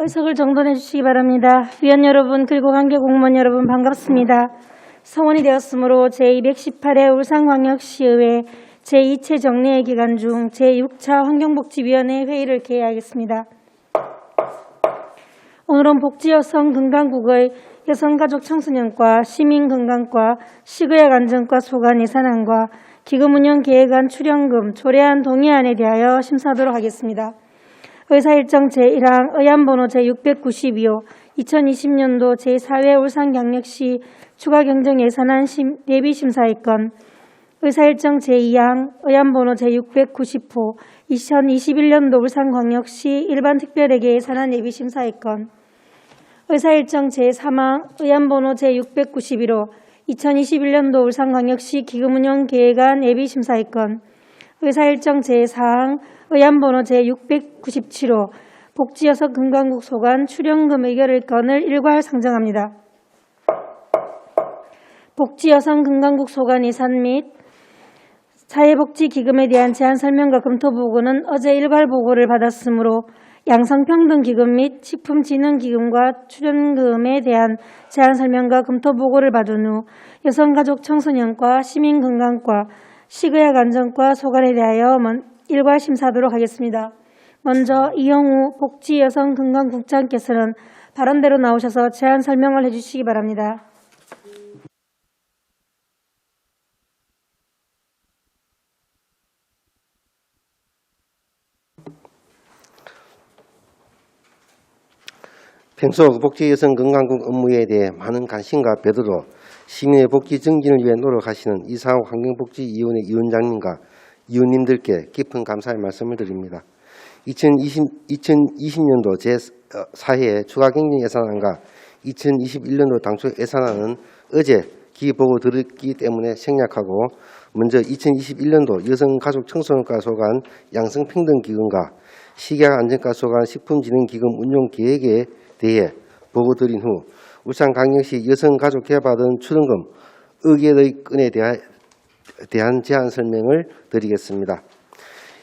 의석을 정돈해 주시기 바랍니다. 위원 여러분 그리고 관계 공무원 여러분 반갑습니다. 성원이 되었으므로 제218회 울산광역시의회 제2체 정례회 기간 중 제6차 환경복지위원회 회의를 개회하겠습니다. 오늘은 복지여성건강국의 여성가족청소년과 시민건강과 시의학 안전과 소관 예산안과 기금운영계획안 출연금 조례안 동의안에 대하여 심사하도록 하겠습니다. 의사일정 제1항 의안번호 제692호 2020년도 제4회 울산광역시 추가경정예산안 예비심사의 건, 의사일정 제2항 의안번호 제690호 2021년도 울산광역시 일반특별회계 예산안 예비심사의 건, 의사일정 제3항 의안번호 제691호 2021년도 울산광역시 기금운영계획안 예비심사의 건, 의사일정 제4항 의안번호 제697호 복지여성건강국 소관 출연금 의결의 건을 일괄 상정합니다. 복지여성건강국 소관 예산 및 사회복지기금에 대한 제안 설명과 검토 보고는 어제 일괄 보고를 받았으므로 양성평등기금 및 식품진흥기금과 출연금에 대한 제안 설명과 검토 보고를 받은 후 여성가족청소년과 시민건강과 시의학안전과 소관에 대하여 일괄 심사하도록 하겠습니다. 먼저 이영우 복지여성건강국장께서는 발언대로 나오셔서 제안 설명을 해주시기 바랍니다. 평소 복지여성건강국 업무에 대해 많은 관심과 배려로 시민의 복지 증진을 위해 노력하시는 이상욱 환경복지위원회 위원장님과 위원님들께 깊은 감사의 말씀을 드립니다. 2020년도 제4회 추가경정예산안과 2021년도 당초 예산안은 어제 기보고 들었기 때문에 생략하고 먼저 2021년도 여성가족청소년과 소관 양성평등기금과 식약안전과 소관 식품진흥기금 운용계획에 대해 보고 드린 후 울산광역시 여성가족개발은 출연금 의결의 건에 대한 제안 설명을 드리겠습니다.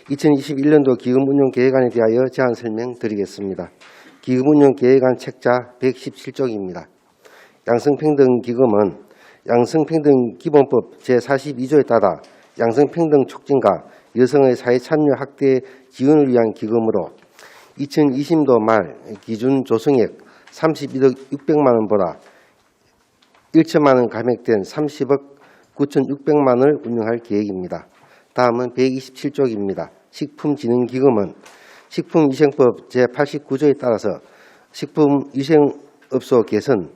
2021년도 기금운용계획안에 대하여 제안 설명드리겠습니다. 기금운용계획안 책자 117쪽입니다. 양성평등기금은 양성평등기본법 제42조에 따라 양성평등 촉진과 여성의 사회참여 확대 지원을 위한 기금으로 2020도 말 기준 조성액 31억 600만 원보다 1천만 원 감액된 30억 9,600만 원을 운용할 계획입니다. 다음은 127쪽입니다. 식품진흥기금은 식품위생법 제89조에 따라서 식품위생업소 개선,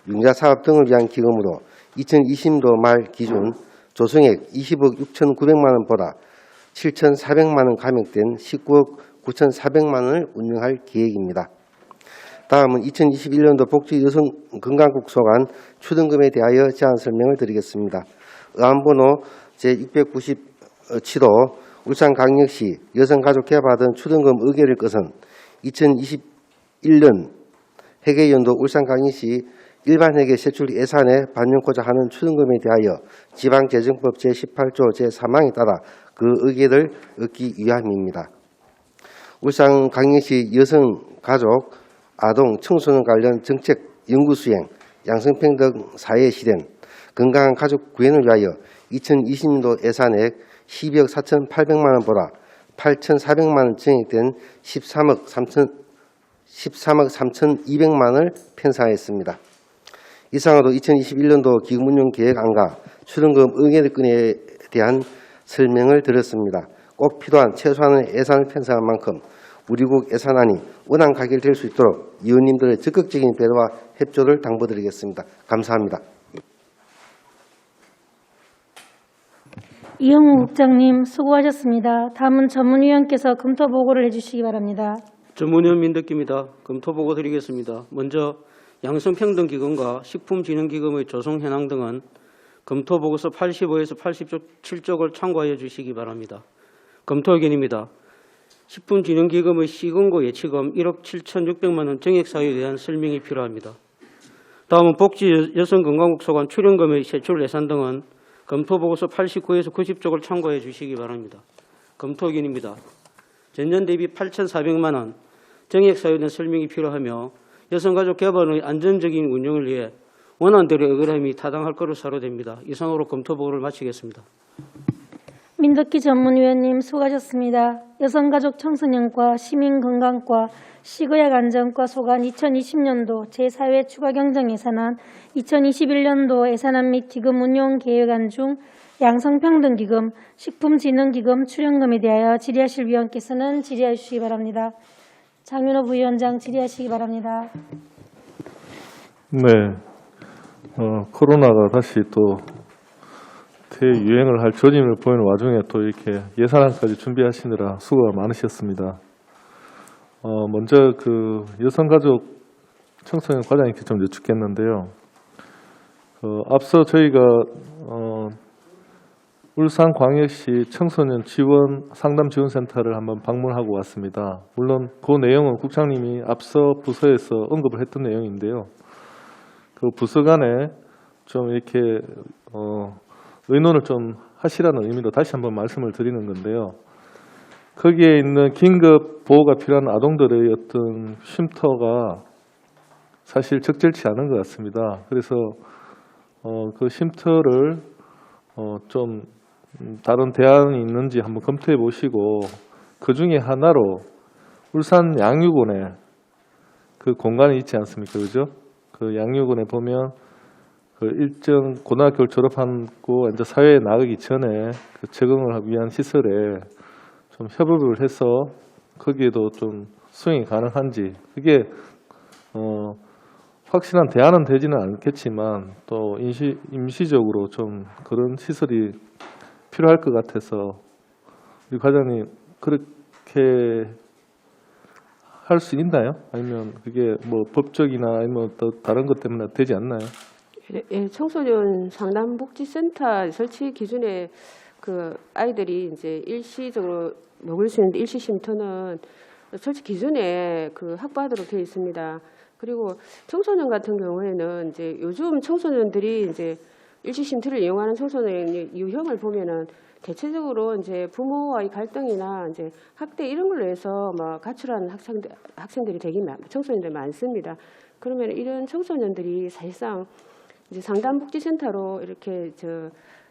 융자사업 등을 위한 기금으로 2020도 말 기준 조성액 20억 6,900만 원보다 7,400만 원 감액된 19억 9,400만 원을 운용할 계획입니다. 다음은 2021년도 복지여성건강국 소관 출연금에 대하여 제안 설명을 드리겠습니다. 의안번호 제697호 울산광역시 여성가족개발받은 출연금 의결의 것은 2021년 회계연도 울산광역시 일반회계 세출 예산에 반영코자 하는 출연금에 대하여 지방재정법 제18조 제3항에 따라 그 의결을 얻기 위함입니다. 울산광역시 여성가족, 아동, 청소년 관련 정책 연구수행, 양성평등 사회 실현, 건강한 가족 구현을 위하여 2020년도 예산액 12억 4,800만 원보다 8,400만 원 증액된 13억 3,200만 원을 편성하였습니다. 이상으로 2021년도 기금운용계획안과 출연금 의결건에 대한 설명을 드렸습니다. 꼭 필요한 최소한의 예산을 편성한 만큼 우리 국 예산안이 원안 가결될 수 있도록 위원님들의 적극적인 배려와 협조를 당부드리겠습니다. 감사합니다. 이영우 국장님 수고하셨습니다. 다음은 전문위원께서 검토 보고를 해주시기 바랍니다. 전문위원 민덕기입니다. 검토 보고 드리겠습니다. 먼저 양성평등기금과 식품진흥기금의 조성 현황 등은 검토 보고서 85에서 87쪽을 참고하여 주시기 바랍니다. 검토 의견입니다. 식품진흥기금의 시금고 예치금 1억 7,600만 원 정액 사유에 대한 설명이 필요합니다. 다음은 복지여성건강국 소관 출연금의 세출 예산 등은 검토 보고서 89에서 90쪽을 참고해 주시기 바랍니다. 검토 의견입니다. 전년 대비 8,400만 원, 정액 사유에 대한 설명이 필요하며 여성가족 개발의 안전적인 운영을 위해 원안들의 의결함이 타당할 것으로 사료됩니다. 이상으로 검토보고를 마치겠습니다. 민덕기 전문위원님 수고하셨습니다. 여성가족 청소년과 시민건강과 식의약안전과 소관 2020년도 제4회 추가경정 예산안 2021년도 예산안 및 기금 운용 계획안 중 양성평등기금, 식품진흥기금 출연금에 대하여 질의하실 위원께서는 질의해 주시기 바랍니다. 장윤호 부위원장 질의하시기 바랍니다. 네, 코로나가 다시 또 대유행을 할 조짐을 보이는 와중에 또 이렇게 예산안까지 준비하시느라 수고가 많으셨습니다. 먼저 그 여성가족 청소년 과장님께 좀 여쭙겠는데요. 앞서 저희가 울산광역시 청소년 상담 지원센터를 한번 방문하고 왔습니다. 물론 그 내용은 국장님이 앞서 부서에서 언급을 했던 내용인데요. 그 부서 간에 좀 이렇게 의논을 좀 하시라는 의미로 다시 한번 말씀을 드리는 건데요. 거기에 있는 긴급 보호가 필요한 아동들의 어떤 쉼터가 사실 적절치 않은 것 같습니다. 그래서 그 쉼터를 좀 다른 대안이 있는지 한번 검토해 보시고 그 중에 하나로 울산 양육원에 그 공간이 있지 않습니까? 그죠? 그 양육원에 보면 그 일정 고등학교를 졸업하고 이제 사회에 나가기 전에 그 적응을 하기 위한 시설에 좀 협업을 해서 거기에도 좀 수용이 가능한지 그게 확실한 대안은 되지는 않겠지만 또 임시적으로 좀 그런 시설이 필요할 것 같아서 우리 과장님 그렇게 할 수 있나요? 아니면 그게 뭐 법적이나 아니면 또 다른 것 때문에 되지 않나요? 예, 청소년 상담복지센터 설치 기준에 그 아이들이 이제 일시적으로 먹을 수 있는 일시 쉼터는 설치 기준에 그 확보하도록 되어 있습니다. 그리고 청소년 같은 경우에는 이제 요즘 청소년들이 이제 일시 쉼터를 이용하는 청소년의 유형을 보면은 대체적으로 이제 부모와의 갈등이나 이제 학대 이런 걸로 해서 막 가출하는 학생들이 되게 청소년들이 많습니다. 그러면 이런 청소년들이 사실상 이제 상담복지센터로 이렇게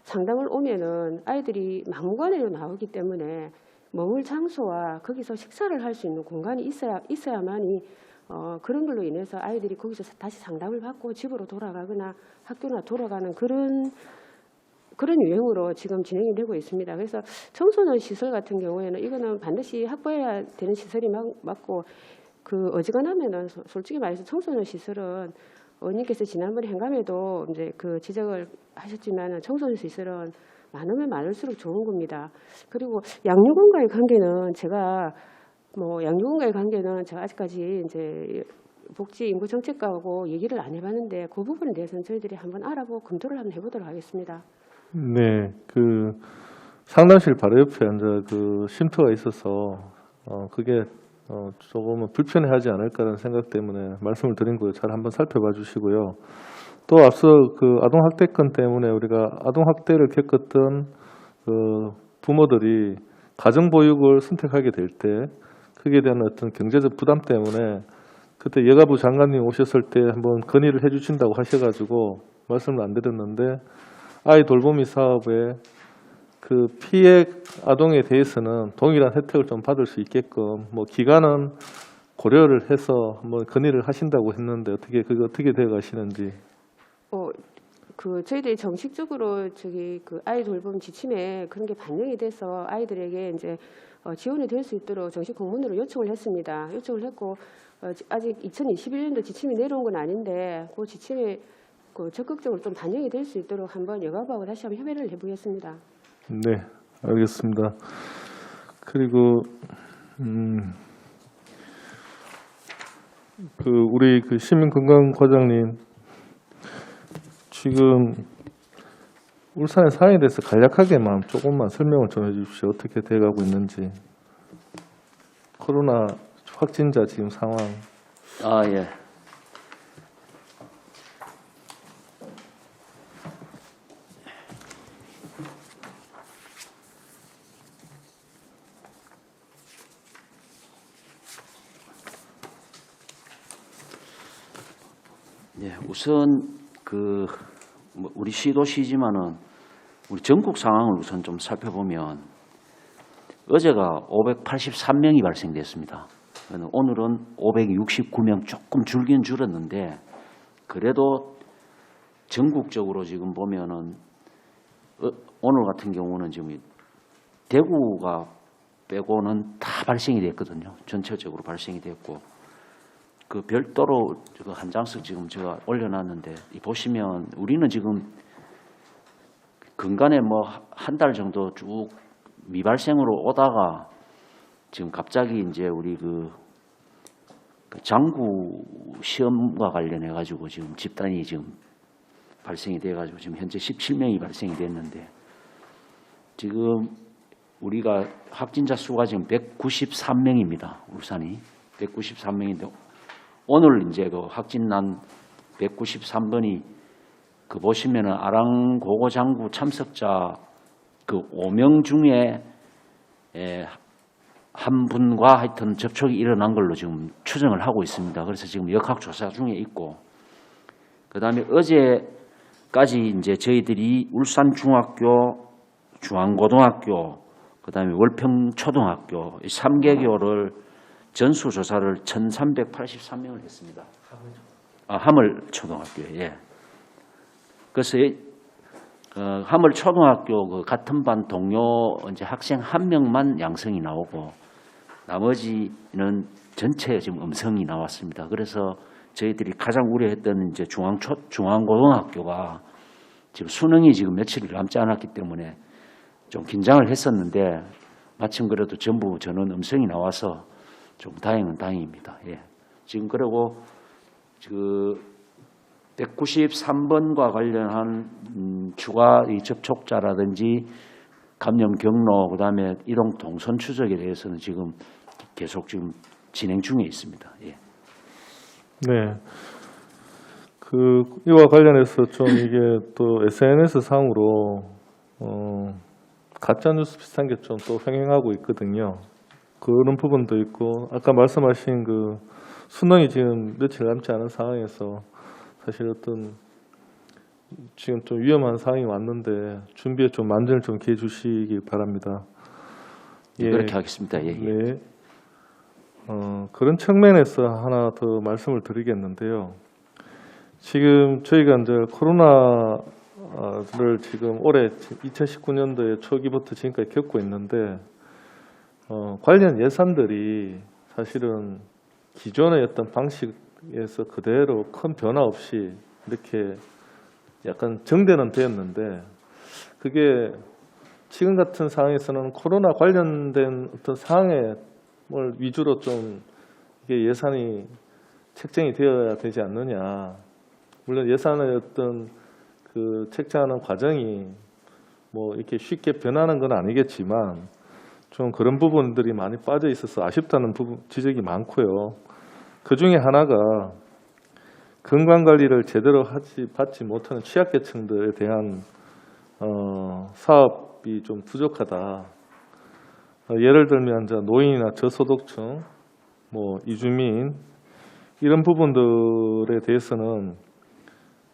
상담을 오면은 아이들이 막무가내로 나오기 때문에 머물 장소와 거기서 식사를 할 수 있는 공간이 있어야만이 그런 걸로 인해서 아이들이 거기서 다시 상담을 받고 집으로 돌아가거나 학교나 돌아가는 그런 유형으로 지금 진행이 되고 있습니다. 그래서 청소년 시설 같은 경우에는 이거는 반드시 확보해야 되는 시설이 맞고 그 어지간하면은 솔직히 말해서 청소년 시설은 의원님께서 지난번에 행감에도 이제 그 지적을 하셨지만 청소년 시설은 많으면 많을수록 좋은 겁니다. 그리고 양육원과의 관계는 제가 아직까지 이제 복지인구정책과하고 얘기를 안 해봤는데 그 부분에 대해서는 저희들이 한번 알아보고 검토를 한번 해보도록 하겠습니다. 네, 그 상담실 바로 옆에 이제 그 쉼터가 있어서 그게 조금은 불편해하지 않을까라는 생각 때문에 말씀을 드린 거예요. 잘 한번 살펴봐 주시고요. 또 앞서 그 아동학대건 때문에 우리가 아동학대를 겪었던 그 부모들이 가정보육을 선택하게 될 때 그에 대한 어떤 경제적 부담 때문에 그때 여가부 장관님 오셨을 때 한번 건의를 해주신다고 하셔가지고 말씀을 안 드렸는데 아이 돌보미 사업에 그 피해 아동에 대해서는 동일한 혜택을 좀 받을 수 있게끔 뭐 기간은 고려를 해서 뭐 건의를 하신다고 했는데 그게 어떻게 되어 가시는지. 그 저희들이 정식적으로 그 아이 돌봄 지침에 그런 게 반영이 돼서 아이들에게 이제 지원이 될 수 있도록 정식 공문으로 요청을 했습니다. 요청을 했고 아직 2021년도 지침이 내려온 건 아닌데 그 지침에 그 적극적으로 좀 반영이 될 수 있도록 한번 여가부하고 다시 한번 협의를 해보겠습니다. 네, 알겠습니다. 그리고 그 우리 그 시민건강과장님 지금 울산의 상황에 대해서 간략하게만 조금만 설명을 좀 해주십시오. 어떻게 돼가고 있는지. 코로나 확진자 지금 상황. 예. 네, 우선 뭐 우리 시도시지만은 우리 전국 상황을 우선 좀 살펴보면 어제가 583명이 발생됐습니다. 오늘은 569명, 조금 줄긴 줄었는데 그래도 전국적으로 지금 보면은 오늘 같은 경우는 지금 대구가 빼고는 다 발생이 됐거든요. 전체적으로 발생이 됐고 그 별도로 한 장씩 지금 제가 올려놨는데 보시면 우리는 지금 근간에 뭐 한 달 정도 쭉 미발생으로 오다가 지금 갑자기 이제 우리 그 장구 시험과 관련해 가지고 지금 집단이 지금 발생이 돼 가지고 지금 현재 17명이 발생이 됐는데 지금 우리가 확진자 수가 지금 193명입니다. 울산이 193명인데 오늘 이제 그 확진난 193번이 그 보시면은 아랑고고장구 참석자 그 5명 중에 한 분과 하여튼 접촉이 일어난 걸로 지금 추정을 하고 있습니다. 그래서 지금 역학조사 중에 있고 그다음에 어제까지 이제 저희들이 울산중학교, 중앙고등학교, 그다음에 월평초등학교 이 3개교를 전수조사를 1,383명을 했습니다. 하물초등학교에. 예. 그래서 하물초등학교 그 같은 반 동료 이제 학생 한 명만 양성이 나오고 나머지는 전체 지금 음성이 나왔습니다. 그래서 저희들이 가장 우려했던 이제 중앙고등학교가 지금 수능이 지금 며칠 남지 않았기 때문에 좀 긴장을 했었는데 마침 그래도 전부 전원 음성이 나와서 좀 다행은 다행입니다. 예. 지금 그리고 그 193번과 관련한 추가 접촉자라든지 감염 경로 그다음에 이동 동선 추적에 대해서는 지금 계속 지금 진행 중에 있습니다. 예. 네. 이와 관련해서 좀 이게 또 SNS 상으로 가짜 뉴스 비슷한 게 좀 또 횡행하고 있거든요. 그런 부분도 있고 아까 말씀하신 그 수능이 지금 며칠 남지 않은 상황에서 사실 어떤 지금 좀 위험한 상황이 왔는데 준비에 좀 만전을 좀 기해 주시기 바랍니다. 예. 그렇게 하겠습니다. 예. 네. 그런 측면에서 하나 더 말씀을 드리겠는데요. 지금 저희가 이제 코로나를 지금 올해 2019년도에 초기부터 지금까지 겪고 있는데 관련 예산들이 사실은 기존의 어떤 방식에서 그대로 큰 변화 없이 이렇게 약간 정대는 되었는데 그게 지금 같은 상황에서는 코로나 관련된 어떤 상황에 위주로 좀 이게 예산이 책정이 되어야 되지 않느냐. 물론 예산의 어떤 그 책정하는 과정이 뭐 이렇게 쉽게 변하는 건 아니겠지만 좀 그런 부분들이 많이 빠져 있어서 아쉽다는 부분 지적이 많고요. 그 중에 하나가 건강관리를 제대로 받지 못하는 취약계층들에 대한 사업이 좀 부족하다. 예를 들면 이제 노인이나 저소득층, 뭐 이주민 이런 부분들에 대해서는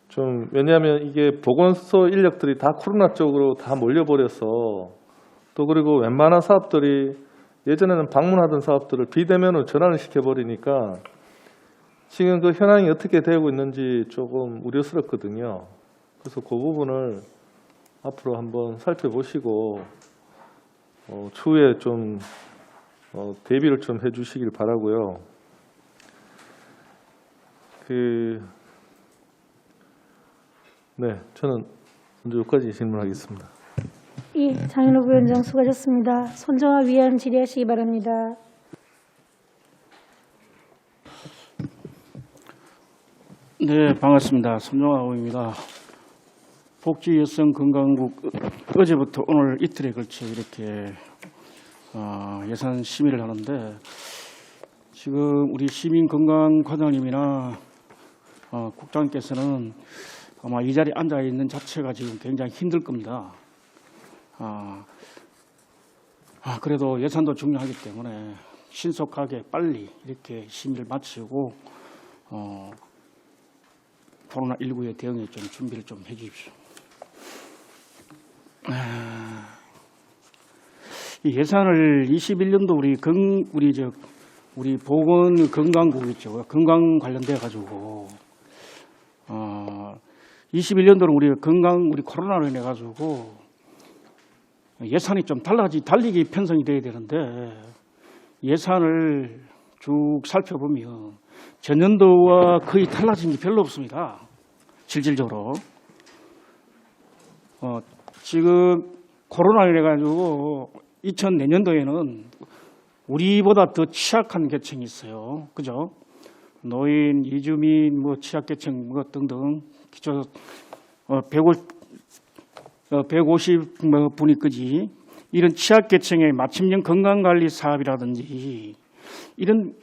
좀 왜냐하면 이게 보건소 인력들이 다 코로나 쪽으로 다 몰려버려서 또 그리고 웬만한 사업들이 예전에는 방문하던 사업들을 비대면으로 전환을 시켜버리니까 지금 그 현황이 어떻게 되고 있는지 조금 우려스럽거든요. 그래서 그 부분을 앞으로 한번 살펴보시고 추후에 좀 대비를 좀 해주시길 바라고요. 네, 저는 먼저 여기까지 질문하겠습니다. 예, 장인호 부위원장 수고하셨습니다. 손정아 위원 질의하시기 바랍니다. 네, 반갑습니다. 손정아 의원입니다. 복지여성건강국 어제부터 오늘 이틀에 걸쳐 이렇게 예산 심의를 하는데 지금 우리 시민건강과장님이나 국장께서는 아마 이 자리에 앉아 있는 자체가 지금 굉장히 힘들 겁니다. 그래도 예산도 중요하기 때문에 신속하게 빨리 이렇게 심의를 마치고 코로나19에 대응에 좀 준비를 좀 해주십시오. 이 예산을 21년도 우리 보건건강국 있죠. 건강 관련돼 가지고 21년도는 우리 코로나로 인해 가지고 예산이 좀 달리기 편성이 돼야 되는데 예산을 쭉 살펴보면 전년도와 거의 달라진 게 별로 없습니다. 실질적으로. 지금 코로나로 인해 가지고 2004년도에는 우리보다 더 취약한 계층이 있어요. 그죠? 노인, 이주민, 취약계층 등등 기초 150 분이까지 이런 취약계층의 맞춤형 건강관리 사업이라든지 이런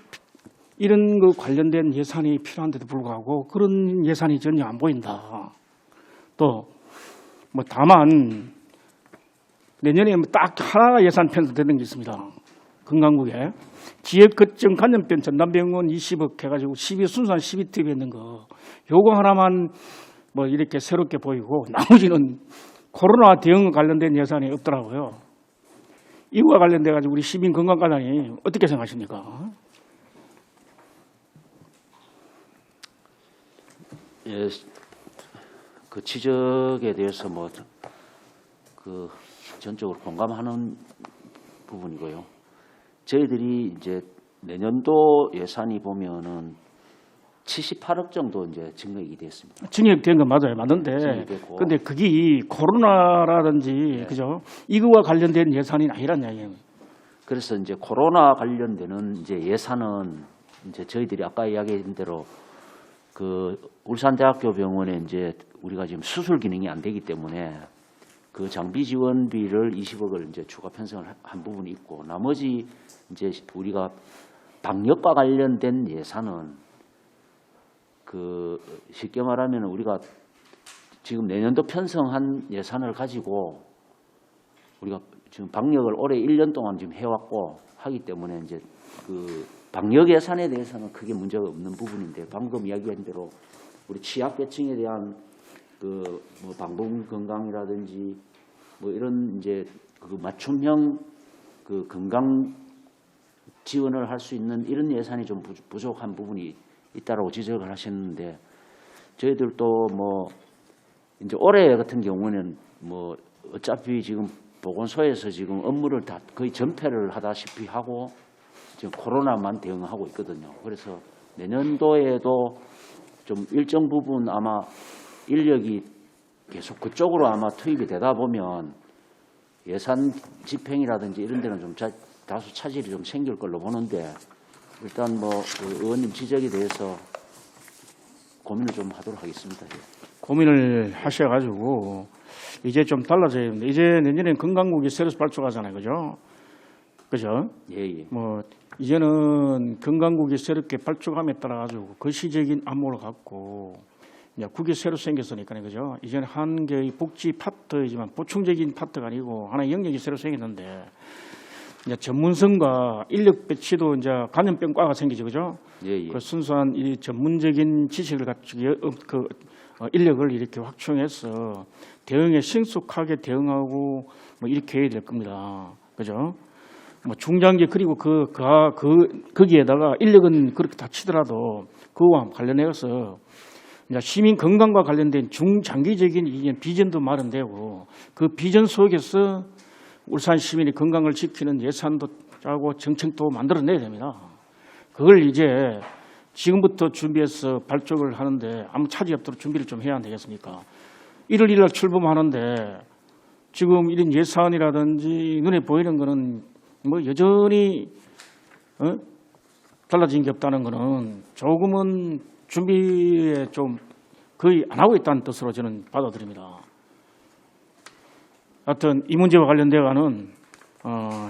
그 관련된 예산이 필요한데도 불구하고 그런 예산이 전혀 안 보인다. 또 다만 내년에 딱 하나 예산 편성되는 게 있습니다. 건강국에 지역 거점 감염병 전담병원 20억 해가지고 순수한 12TB 했는 거 요거 하나만 이렇게 새롭게 보이고 나머지는 코로나 대응 관련된 예산이 없더라고요. 이거와 관련돼 가지고 우리 시민건강관장이 어떻게 생각하십니까? 예, 그 지적에 대해서 전적으로 공감하는 부분이고요. 저희들이 이제 내년도 예산이 보면은 78억 정도 이제 증액이 됐습니다. 증액된 건 맞는데, 증액됐고. 근데 그게 코로나라든지 그죠? 이거와 관련된 예산이 아니란 이야기예요. 그래서 이제 코로나 관련되는 이제 예산은 이제 저희들이 아까 이야기한 대로 그 울산대학교 병원에 이제 우리가 지금 수술 기능이 안 되기 때문에 그 장비 지원비를 20억을 이제 추가 편성을 한 부분이 있고 나머지 이제 우리가 방역과 관련된 예산은 그 쉽게 말하면 우리가 지금 내년도 편성한 예산을 가지고 우리가 지금 방역을 올해 1년 동안 지금 해왔고 하기 때문에 이제 그 방역 예산에 대해서는 크게 문제가 없는 부분인데 방금 이야기한 대로 우리 취약계층에 대한 그 방문 건강이라든지 이런 이제 그 맞춤형 그 건강 지원을 할 수 있는 이런 예산이 좀 부족한 부분이 있다라고 지적을 하셨는데 저희들도 이제 올해 같은 경우는 어차피 지금 보건소에서 지금 업무를 다 거의 전폐를 하다시피 하고 지금 코로나만 대응하고 있거든요. 그래서 내년도에도 좀 일정 부분 아마 인력이 계속 그쪽으로 아마 투입이 되다 보면 예산 집행이라든지 이런 데는 좀 다소 차질이 좀 생길 걸로 보는데 일단 그 의원님 지적에 대해서 고민을 좀 하도록 하겠습니다. 예. 고민을 하셔가지고 이제 좀 달라져야 됩니다. 이제 내년엔 건강국이 새로 발족하잖아요. 그죠? 그죠? 예. 이제는 건강국이 새롭게 발족함에 따라 가지고 거시적인 안목을 갖고 이제 국이 새로 생겼으니까요. 그죠? 이제는 한 개의 복지 파트이지만 보충적인 파트가 아니고 하나의 영역이 새로 생겼는데 이제 전문성과 인력 배치도 이제 감염병과가 생기죠. 그죠? 예. 그 순수한 이 전문적인 지식을 갖추고 인력을 이렇게 확충해서 대응에 신속하게 대응하고 이렇게 해야 될 겁니다. 그죠? 중장기 그리고 거기에다가 인력은 그렇게 다 치더라도 그와 관련해서 이제 시민 건강과 관련된 중장기적인 비전도 마련되고 그 비전 속에서 울산 시민의 건강을 지키는 예산도 짜고 정책도 만들어내야 됩니다. 그걸 이제 지금부터 준비해서 발족을 하는데 아무 차질 없도록 준비를 좀 해야 안 되겠습니까? 1월 1일 출범하는데 지금 이런 예산이라든지 눈에 보이는 거는 여전히 달라진 게 없다는 거는 조금은 준비에 좀 거의 안 하고 있다는 뜻으로 저는 받아들입니다. 하여튼 이 문제와 관련되어가는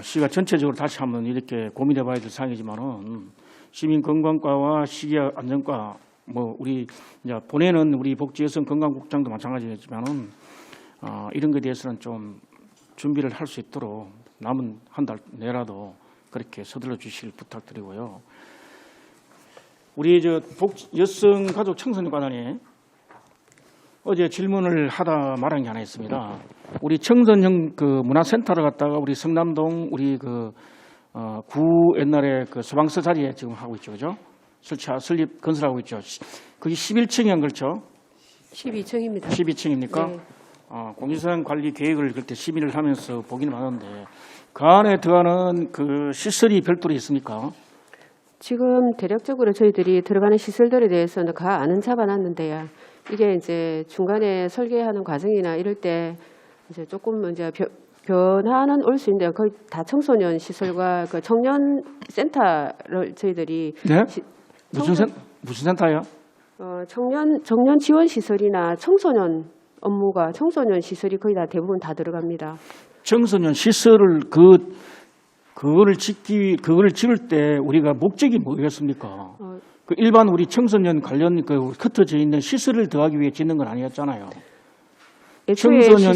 시가 전체적으로 다시 한번 이렇게 고민해 봐야 될 사항이지만은 시민건강과와 식이안전과 우리 이제 보내는 우리 복지여성건강국장도 마찬가지겠지만은 이런 것에 대해서는 좀 준비를 할 수 있도록 남은 한 달 내라도 그렇게 서둘러 주시길 부탁드리고요. 우리 여성가족 청소년관장이 어제 질문을 하다 말한 게 하나 있습니다. 우리 청소년 그 문화센터를 갖다가 우리 성남동 우리 그 구 옛날에 그 소방서 자리에 지금 하고 있죠, 그죠? 설립 건설하고 있죠. 그게 11층에 걸쳐 12층입니다. 12층입니까? 네. 공유산 관리 계획을 그때 심의를 하면서 보기는 하는데 그 안에 들어가는 그 시설이 별도로 있습니까? 지금 대략적으로 저희들이 들어가는 시설들에 대해서는 가 안은 잡아놨는데요. 이게 이제 중간에 설계하는 과정이나 이럴 때 이제 조금 이제 변화는 올 수 있는데요. 거의 다 청소년 시설과 그 청년 센터를 저희들이 네? 청소- 무슨 센터요? 청년 지원 시설이나 청소년 업무가 청소년 시설이 거의 다 대부분 다 들어갑니다. 청소년 시설을 그거를 지을 때 우리가 목적이 뭐였습니까? 그 일반 우리 청소년 관련 그 흩어져 있는 시설을 더하기 위해 짓는 건 아니었잖아요. 애초에 청소년-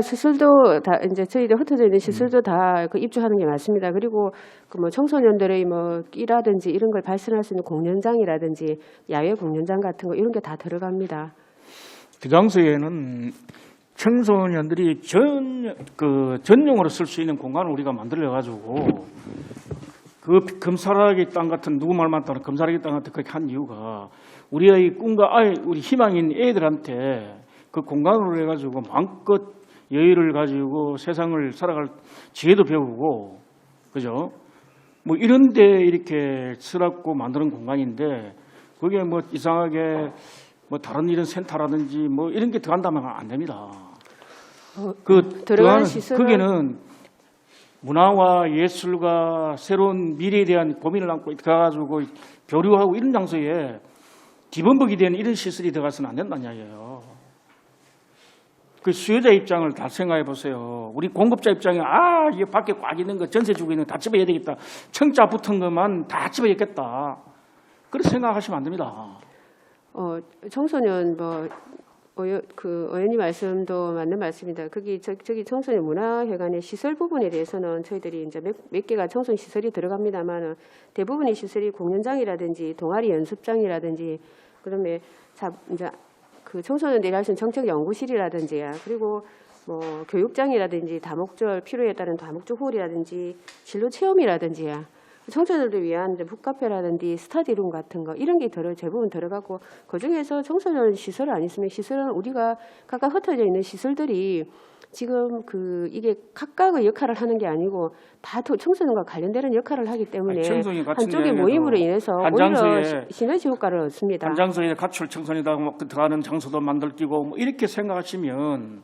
시설도 다 이제 저희들 흩어져 있는 시설도 다 그 입주하는 게 맞습니다. 그리고 그 뭐 청소년들의 뭐 끼라든지 이런 걸 발산할 수 있는 공연장이라든지 야외 공연장 같은 거 이런 게 다 들어갑니다. 그 장소에는 청소년들이 전용으로 쓸 수 있는 공간을 우리가 만들어 가지고 그 금사라기 땅 같은 누구 말 맞다는 금사라기 땅 같은 그렇게 한 이유가 우리의 꿈과 우리 희망인 애들한테 그 공간으로 해가지고 마음껏 여유를 가지고 세상을 살아갈 지혜도 배우고 그죠? 뭐 이런데 이렇게 쓰라고 만드는 공간인데 그게 뭐 이상하게 뭐 다른 이런 센터라든지 뭐 이런 게 들어간다면 안 됩니다. 들어가는 시설은 거기는 문화와 예술과 새로운 미래에 대한 고민을 안고 가가지고 교류하고 이런 장소에 기본복이 된 이런 시설이 들어가서는 안 된다는 이야기예요. 그 수요자 입장을 다 생각해 보세요. 우리 공급자 입장에 이게 밖에 꽉 있는 거 전세 주고 있는 거 다 집어야 되겠다. 청자 붙은 것만 다 집어야겠다. 그렇게 생각하시면 안 됩니다. 청소년 그 의원님 말씀도 맞는 말씀입니다. 저기 청소년 문화회관의 시설 부분에 대해서는 저희들이 이제 몇 개가 청소년 시설이 들어갑니다만 대부분의 시설이 공연장이라든지 동아리 연습장이라든지 그다음에 이제 그 청소년들이 할 수 있는 정책 연구실이라든지 그리고 뭐 교육장이라든지 다목적 필요에 따른 다목적 홀이라든지 진로 체험이라든지 청소년들을 위한 이제 북카페라든지 스터디룸 같은 거 이런 게 대부분 들어가고 그중에서 청소년 시설 안 있으면 시설은 우리가 각각 흩어져 있는 시설들이 지금 이게 각각의 역할을 하는 게 아니고 다 청소년과 관련되는 역할을 하기 때문에 한쪽의 모임으로 인해서 오히려 시너지 효과를 얻습니다. 한 장소에 가출 청소년이다 뭐 들어가는 장소도 만들기고 뭐 이렇게 생각하시면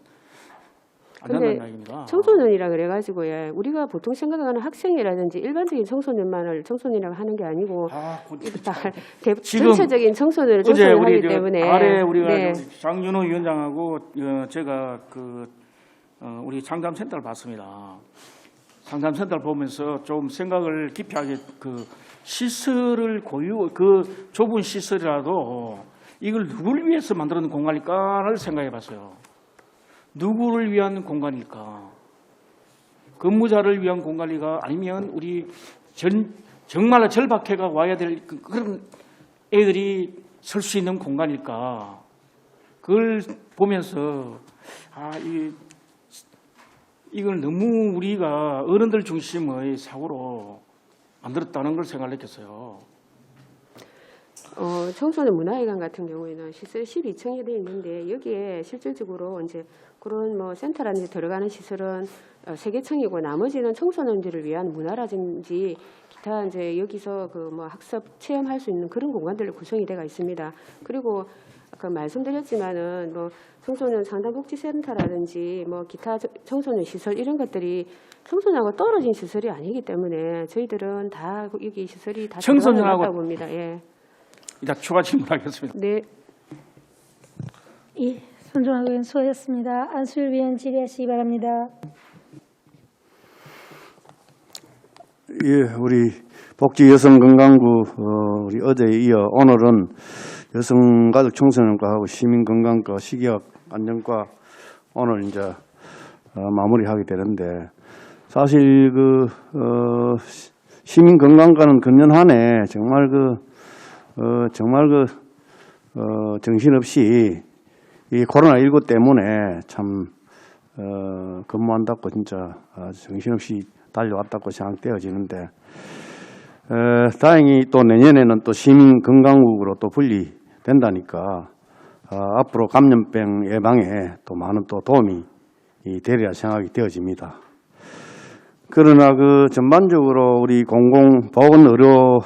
안 된다는 이야기입니다. 청소년이라 그래가지고 우리가 보통 생각하는 학생이라든지 일반적인 청소년이라고 하는 게 아니고 전체적인 청소년을 하기 때문에 아래 우리가 장윤호 위원장하고 제가 우리 상담센터를 봤습니다. 상담센터를 보면서 좀 생각을 깊이 하게 시설을 그 좁은 시설이라도 이걸 누구를 위해서 만드는 공간일까를 생각해 봤어요. 누구를 위한 공간일까? 근무자를 위한 공간일까? 아니면 우리 정말 절박해가 와야 될 그런 애들이 설 수 있는 공간일까? 그걸 보면서 이걸 너무 우리가 어른들 중심의 사고로 만들었다는 걸 생각을 했겠어요. 청소년 문화회관 같은 경우에는 시설이 12층이 되어 있는데 여기에 실질적으로 이제 그런 뭐 센터라든지 들어가는 시설은 3개층이고 나머지는 청소년들을 위한 문화라든지 기타 이제 여기서 뭐 학습 체험할 수 있는 그런 공간들로 구성이 되어 있습니다. 그리고 아까 말씀드렸지만은 뭐 청소년 상담복지센터라든지 뭐 기타 청소년 시설 이런 것들이 청소년하고 떨어진 시설이 아니기 때문에 저희들은 다 여기 시설이 다 청소년하고 봅니다. 예. 이제 추가 질문하겠습니다. 네. 예, 손종학 의원 수고하셨습니다. 안수일 위원 질의하시기 바랍니다. 예, 우리 복지여성건강부 우리 어제에 이어 오늘은 여성가족 청소년과하고 시민건강과 식이학 안전과 오늘 이제 마무리하게 되는데 사실 시민건강과는 금년 한 해 정말 정신없이 이 코로나19 때문에 참 근무한다고 진짜 정신없이 달려왔다고 생각되어지는데 다행히 또 내년에는 또 시민건강국으로 또 분리된다니까 앞으로 감염병 예방에 또 많은 또 도움이 되리라 생각이 되어집니다. 그러나 그 전반적으로 우리 공공보건의료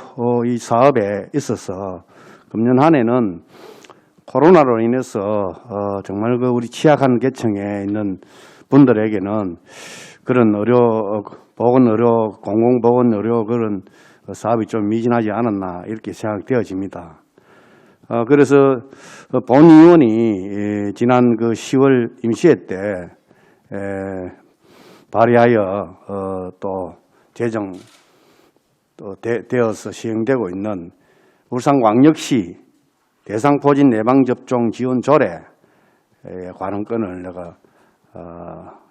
이 사업에 있어서 금년 한 해는 코로나로 인해서 정말 그 우리 취약한 계층에 있는 분들에게는 그런 보건의료, 공공보건의료 그런 사업이 좀 미진하지 않았나 이렇게 생각되어집니다. 그래서 본 의원이 지난 그 10월 임시회 때 발의하여 또 제정 되어서 시행되고 있는 울산광역시 대상포진 예방접종 지원 조례에 관한 건을 내가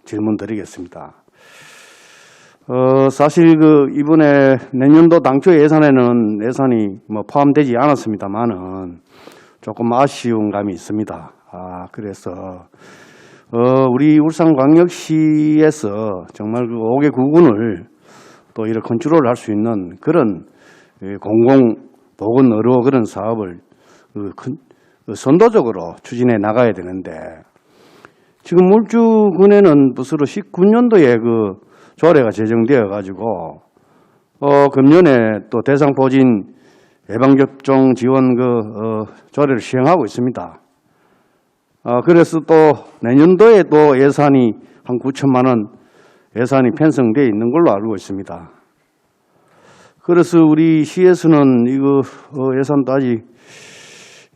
질문드리겠습니다. 사실 그 이번에 내년도 당초 예산에는 예산이 포함되지 않았습니다만은 조금 아쉬운 감이 있습니다. 그래서 우리 울산광역시에서 정말 그 5개 구군을 또 이렇게 컨트롤할 수 있는 그런 공공보건의료 그런 사업을 선도적으로 추진해 나가야 되는데 지금 울주군에는 무슨 19년도에 그 조례가 제정되어 가지고 금년에 또 대상포진 예방접종 지원 조례를 시행하고 있습니다. 그래서 또 내년도에 또 예산이 한 9천만 원 예산이 편성되어 있는 걸로 알고 있습니다. 그래서 우리 시에서는 이거 예산도 아직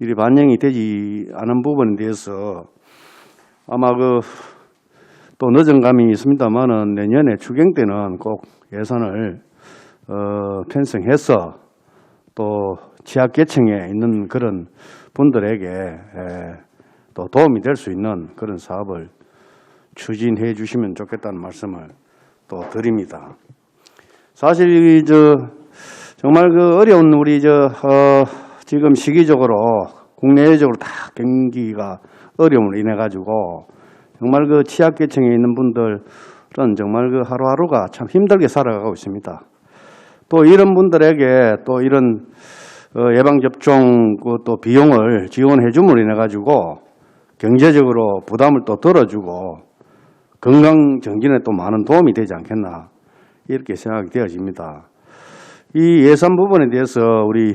이리 반영이 되지 않은 부분에 대해서 아마 또 늦은 감이 있습니다만은 내년에 추경 때는 꼭 예산을 편성해서 또 취약계층에 있는 그런 분들에게 또 도움이 될 수 있는 그런 사업을 추진해 주시면 좋겠다는 말씀을 또 드립니다. 사실 정말 그 어려운 우리 지금 시기적으로 국내적으로 다 경기가 어려움을 인해 가지고 정말 그 취약계층에 있는 분들은 정말 그 하루하루가 참 힘들게 살아가고 있습니다. 또 이런 분들에게 또 이런 예방접종 또 비용을 지원해 줌으로 인해 가지고 경제적으로 부담을 또 덜어주고 건강 정진에 또 많은 도움이 되지 않겠나 이렇게 생각이 되어집니다. 이 예산 부분에 대해서 우리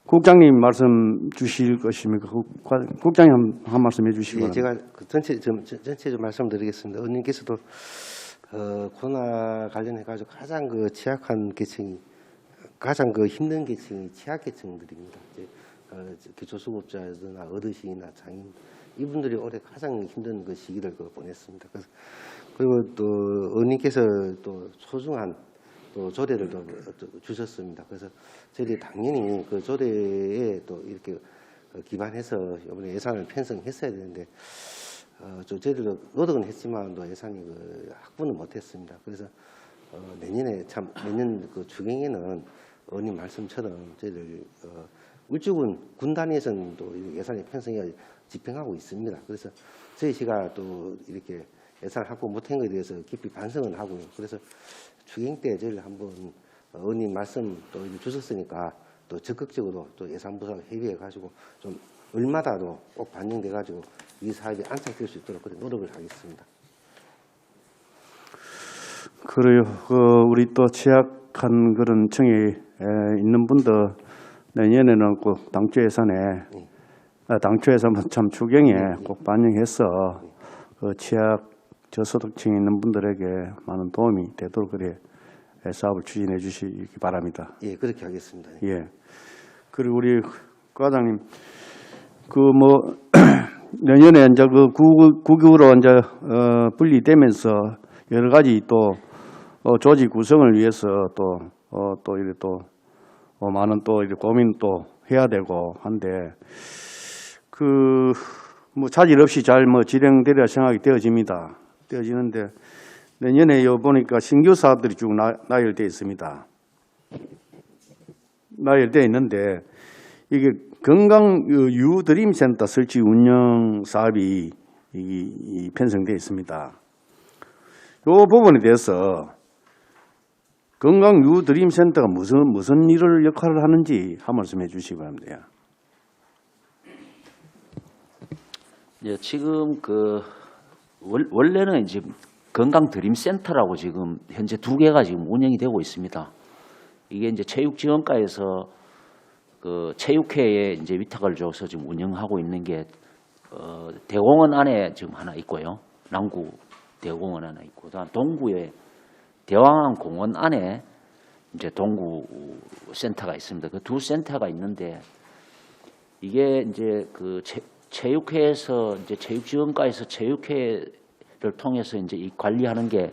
국장님 말씀 주실 것입니까? 국장님 한 말씀 해주시기 바랍니다. 제가 전체 좀 말씀드리겠습니다. 의원님께서도 코로나 관련해 가지고 가장 그 취약한 계층이 가장 그 힘든 계층이 취약계층들입니다. 기초수급자나 어르신이나 장애인 이분들이 올해 가장 힘든 그 시기를 보냈습니다. 그리고 또 의원님께서 또 소중한 또 조례를 또 주셨습니다. 그래서 저희들이 당연히 그 조례에 또 이렇게 기반해서 이번에 예산을 편성했어야 되는데 저희들도 노력은 했지만 또 예산이 확보는 못했습니다. 그래서 내년 그 추경에는 의원님 말씀처럼 저희들 울주군 군 단위에서는 또 예산이 편성해 집행하고 있습니다. 그래서 저희 시가 또 이렇게 예산 확보 못한 것에 대해서 깊이 반성을 하고요. 그래서 추경 때 저희를 한번 의원님 말씀 또 주셨으니까 또 적극적으로 또 예산부서 협의해 가지고 좀 얼마다도 꼭 반영돼 가지고 이 사업이 안착될 수 있도록 그런 노력을 하겠습니다. 그래요. 우리 또 취약한 그런 층에 있는 분들 내년에는 꼭 당초 예산 참 추경에 꼭 반영해서 취약 저소득층에 있는 분들에게 많은 도움이 되도록 그래 사업을 추진해 주시기 바랍니다. 예, 그렇게 하겠습니다. 예. 그리고 우리 과장님, 내년에 이제 국유로 이제 분리되면서 여러 가지 또 조직 구성을 위해서 또 많은 또 이렇게 고민 또 해야 되고 한데 차질 없이 잘 진행되리라 생각이 되어지는데 내년에 보니까 신규 사업들이 쭉 나열되어 있습니다. 나열되어 있는데 이게 건강 유드림센터 설치 운영 사업이 편성되어 있습니다. 이 부분에 대해서 건강 유드림센터가 무슨 일을 역할을 하는지 한 말씀 해주시기 바랍니다. 예, 지금 원래는 이제 건강 드림센터라고 지금 현재 2개가 지금 운영이 되고 있습니다. 이게 이제 체육지원과에서 그 체육회에 이제 위탁을 줘서 지금 운영하고 있는 게 대공원 안에 지금 하나 있고요. 남구 대공원 하나 있고, 그다음 동구에 대왕항 공원 안에 이제 동구 센터가 있습니다. 그 2 센터가 있는데 이게 이제 그 체육회에서 이제 체육지원과에서 체육회를 통해서 이제 이 관리하는 게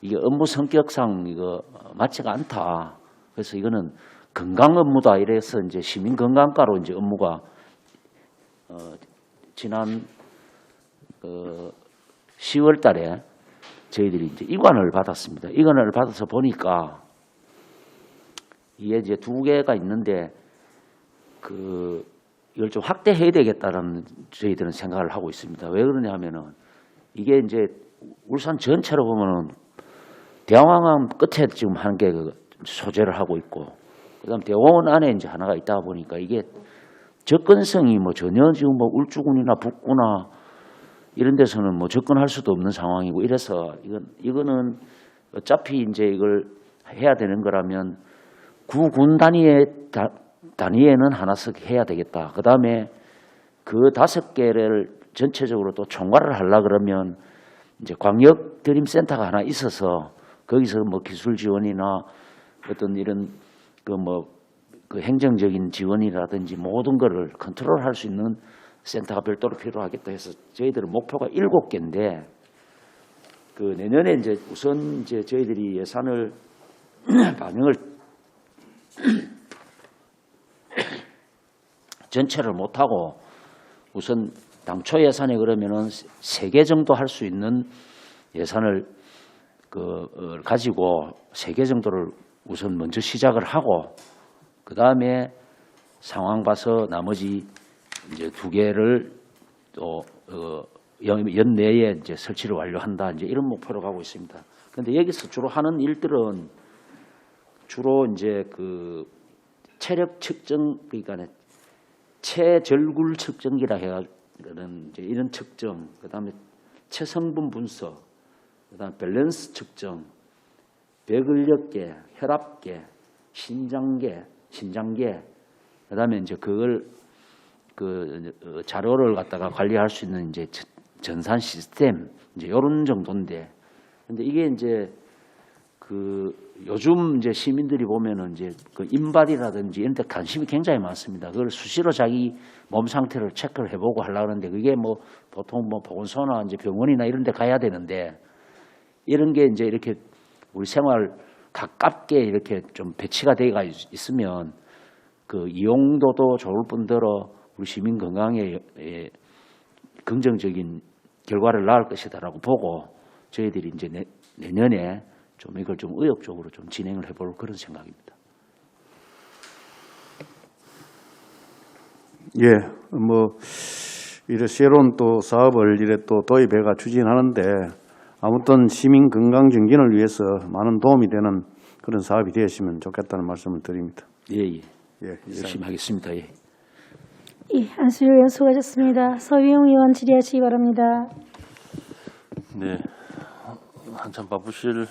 이게 업무 성격상 이거 맞지가 않다. 그래서 이거는 건강 업무다 이래서 이제 시민건강과로 이제 업무가 지난 10월 달에 저희들이 이제 이관을 받았습니다. 이관을 받아서 보니까 이게 이제 2개가 있는데 이걸 좀 확대해야 되겠다라는 저희들은 생각을 하고 있습니다. 왜 그러냐 하면은 이게 이제 울산 전체로 보면은 대왕항 끝에 지금 한 개 소재를 하고 있고, 그다음 대공원 안에 이제 하나가 있다 보니까 이게 접근성이 뭐 전혀 지금 뭐 울주군이나 북구나 이런 데서는 뭐 접근할 수도 없는 상황이고 이래서 이거는 어차피 이제 이걸 해야 되는 거라면 구군 단위에는 하나씩 해야 되겠다. 그 다음에 그 5개를 전체적으로 또 총괄을 하려 그러면 이제 광역 드림센터가 하나 있어서 거기서 뭐 기술 지원이나 어떤 이런 그 행정적인 지원이라든지 모든 거를 컨트롤할 수 있는 센터가 별도로 필요하겠다 해서 저희들은 목표가 7개인데 그 내년에 이제 우선 이제 저희들이 예산을 반영을 전체를 못하고 우선 당초 예산에 그러면은 3개 정도 할 수 있는 예산을 가지고 3개 정도를 우선 먼저 시작을 하고 그 다음에 상황 봐서 나머지 이제 2개를 또 연내에 이제 설치를 완료한다 이제 이런 목표로 가고 있습니다. 그런데 여기서 주로 하는 일들은 주로 이제 그 체력 측정 그러니까 체절굴 측정기라 해가지고는 이제 이런 측정, 그다음에 체성분 분석, 그다음 밸런스 측정, 배근력계, 혈압계, 신장계, 그다음에 이제 그걸 자료를 갖다가 관리할 수 있는 이제 전산 시스템 이제 이런 정도인데, 근데 이게 이제 요즘 이제 시민들이 보면은 이제 인발이라든지 이런 데 관심이 굉장히 많습니다. 그걸 수시로 자기 몸 상태를 체크를 해보고 하려고 하는데 그게 뭐 보통 뭐 보건소나 이제 병원이나 이런 데 가야 되는데 이런 게 이제 이렇게 우리 생활 가깝게 이렇게 좀 배치가 되어 있으면 그 이용도도 좋을 뿐더러 우리 시민 건강에 긍정적인 결과를 낳을 것이다라고 보고 저희들이 이제 내년에 좀 이걸 좀 의욕적으로 좀 진행을 해볼 그런 생각입니다. 예, 뭐 이래 새로운 또 사업을 이래 또 도입해가 추진하는데 아무튼 시민 건강 증진을 위해서 많은 도움이 되는 그런 사업이 되었으면 좋겠다는 말씀을 드립니다. 예. 예, 열심히 하겠습니다. 예. 예, 안수일 의원 수고하셨습니다. 서위용 의원 질의하시기 바랍니다. 네, 한참 바쁘실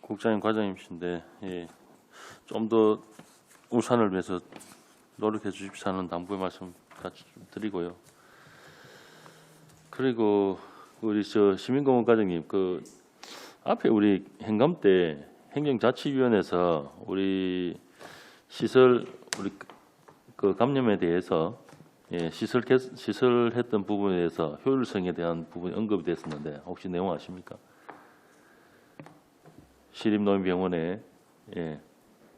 국장님, 과장님이신데 좀 더 울산을 위해서 노력해 주십시오 하는 당부의 말씀 같이 좀 드리고요. 그리고 우리 시민공원 과장님, 그 앞에 우리 행감 때 행정자치위원회에서 우리 시설 그 감염에 대해서 시설했던 부분에 대해서 효율성에 대한 부분이 언급이 됐었는데 혹시 내용 아십니까? 시립노인병원에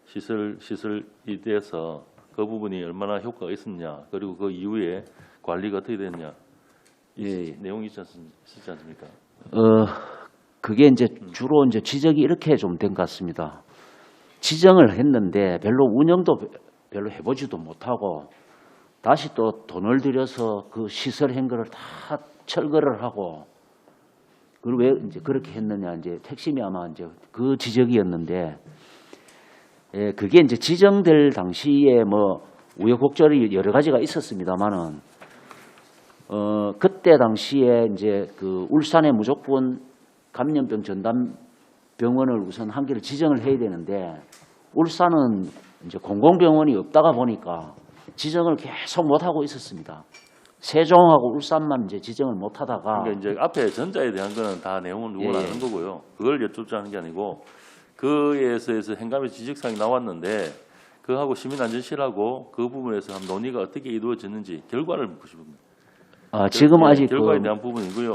시설이 돼서 그 부분이 얼마나 효과가 있었냐, 그리고 그 이후에 관리가 어떻게 됐냐, 내용이 있지 않습니까? 그게 이제 주로 이제 지적이 이렇게 좀 된 것 같습니다. 지정을 했는데 별로 운영도 별로 해보지도 못하고 다시 또 돈을 들여서 그 시설한 거를 다 철거를 하고 그걸 왜 이제 그렇게 했느냐 이제 핵심이 아마 이제 그 지적이었는데 예, 그게 이제 지정될 당시에 뭐 우여곡절이 여러 가지가 있었습니다만은 그때 당시에 이제 그 울산에 무조건 감염병 전담 병원을 우선 한 개를 지정을 해야 되는데 울산은 이제 공공병원이 없다가 보니까 지정을 계속 못 하고 있었습니다. 세종하고 울산만 이제 지정을 못 하다가 그러니까 이제 앞에 전자에 대한 거는 다 내용을 누구나 예, 예. 아는 거고요. 그걸 여쭙자는 게 아니고 그에서 행감의 지적사항이 나왔는데 그하고 시민안전실하고 그 부분에서 한 논의가 어떻게 이루어졌는지 결과를 묻고 싶습니다. 지금 예, 아직 결과에 대한 부분이고요.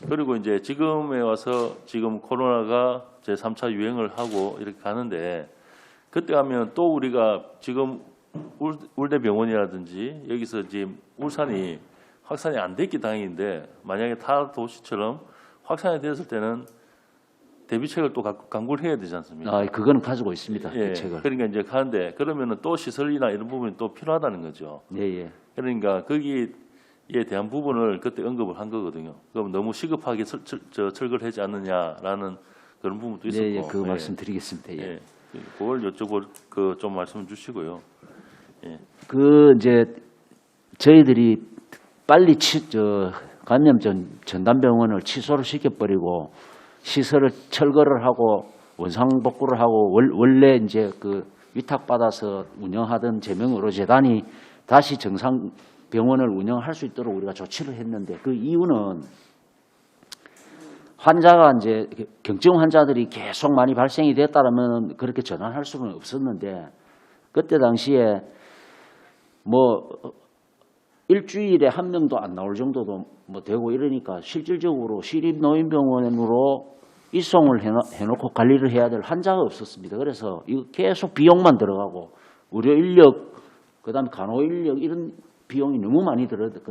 그리고 이제 지금에 와서 지금 코로나가 제3차 유행을 하고 이렇게 가는데 그때 하면 또 우리가 지금 울대병원이라든지 여기서 지금 울산이 확산이 안 됐기 다행인데 만약에 타 도시처럼 확산이 됐을 때는 대비책을 또 강구를 해야 되지 않습니까? 그거는 가지고 있습니다. 예, 대책을. 그러니까 이제 가는데 그러면은 또 시설이나 이런 부분이 또 필요하다는 거죠. 예. 그러니까 거기에 대한 부분을 그때 언급을 한 거거든요. 그럼 너무 시급하게 철거를 하지 않느냐라는 그런 부분도 있었고. 예, 그 말씀드리겠습니다. 예. 예. 그걸 여쭤볼 그 좀 말씀 주시고요. 그 이제 저희들이 빨리 감염병 전담병원을 취소를 시켜버리고 시설을 철거를 하고 원상복구를 하고 원래 이제 그 위탁받아서 운영하던 제명의료재단이 다시 정상 병원을 운영할 수 있도록 우리가 조치를 했는데 그 이유는 환자가 이제 경증 환자들이 계속 많이 발생이 됐다면 그렇게 전환할 수는 없었는데 그때 당시에 뭐 일주일에 한 명도 안 나올 정도도 뭐 되고 이러니까 실질적으로 시립노인병원으로 이송을 해놓고 관리를 해야 될 환자가 없었습니다. 그래서 이거 계속 비용만 들어가고 의료 인력, 그다음에 간호 인력 이런 비용이 너무 많이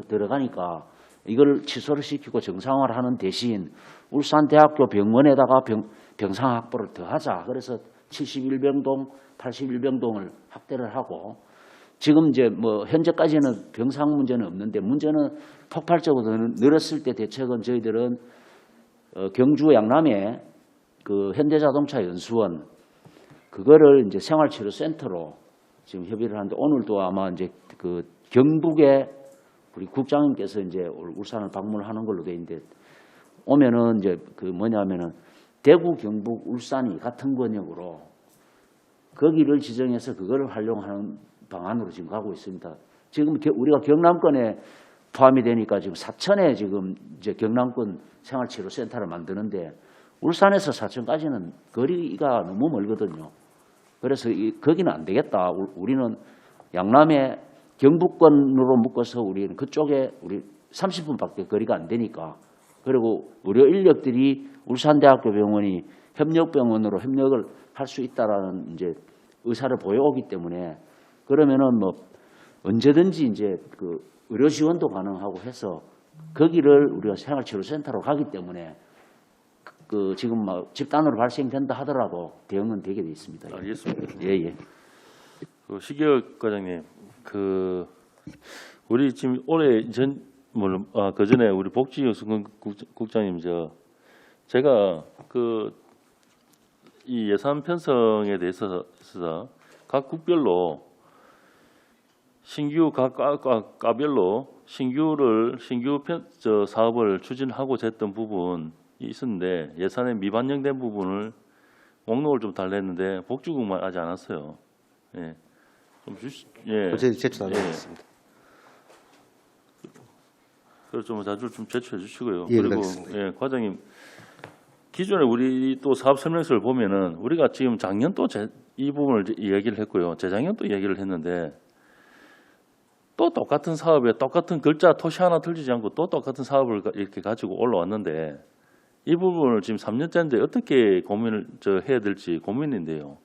들어가니까 이걸 취소를 시키고 정상화를 대신 울산대학교 병원에다가 병상 확보를 더 하자. 그래서 71병동, 81병동을 확대를 하고 지금 이제 뭐 현재까지는 병상 문제는 없는데 문제는 폭발적으로 늘었을 때 대책은 저희들은 경주 양남에 그 현대자동차 연수원 그거를 이제 생활치료센터로 지금 협의를 하는데 오늘도 아마 이제 그 경북에 우리 국장님께서 이제 울산을 방문하는 걸로 돼 있는데 오면은 이제 그 뭐냐면은 대구, 경북, 울산이 같은 권역으로 거기를 지정해서 그거를 활용하는 방안으로 지금 가고 있습니다. 지금 우리가 경남권에 포함이 되니까 지금 사천에 지금 이제 경남권 생활치료센터를 만드는데 울산에서 사천까지는 거리가 너무 멀거든요. 그래서 거기는 안 되겠다. 우리는 양남에 경북권으로 묶어서 우리는 그쪽에 우리 30분밖에 거리가 안 되니까 그리고 의료 인력들이 울산대학교 병원이 협력병원으로 협력을 할 수 있다라는 이제 의사를 보여오기 때문에 그러면은 뭐 언제든지 이제 그 의료 지원도 가능하고 해서 거기를 우리가 생활치료센터로 가기 때문에 그 지금 막 집단으로 발생된다 하더라도 대응은 되게 돼 있습니다. 알겠습니다. 예. 그 시기혁 과장님, 그 우리 지금 올해 물론 그 전에 우리 복지여수군 국장님 제가 그 이 예산 편성에 대해서 각 국별로 신규 각 과별로 신규 사업을 추진하고 했던 부분이 있었는데 예산에 미반영된 부분을 목록을 좀 달랬는데 복지국만 하지 않았어요. 예, 좀 저희 제출하겠습니다. 그래서 좀 자주 좀 제출해 주시고요. 예, 그리고 알겠습니다. 과장님 기존에 우리 또 사업 설명서를 보면은 우리가 지금 작년 또 이 부분을 이야기를 했고요. 재작년 또 이야기를 했는데 또 똑같은 사업에 똑같은 글자 토시 하나 틀리지 않고 또 똑같은 사업을 이렇게 가지고 올라왔는데 이 부분을 지금 3년째인데 어떻게 고민을 해야 될지 고민인데요.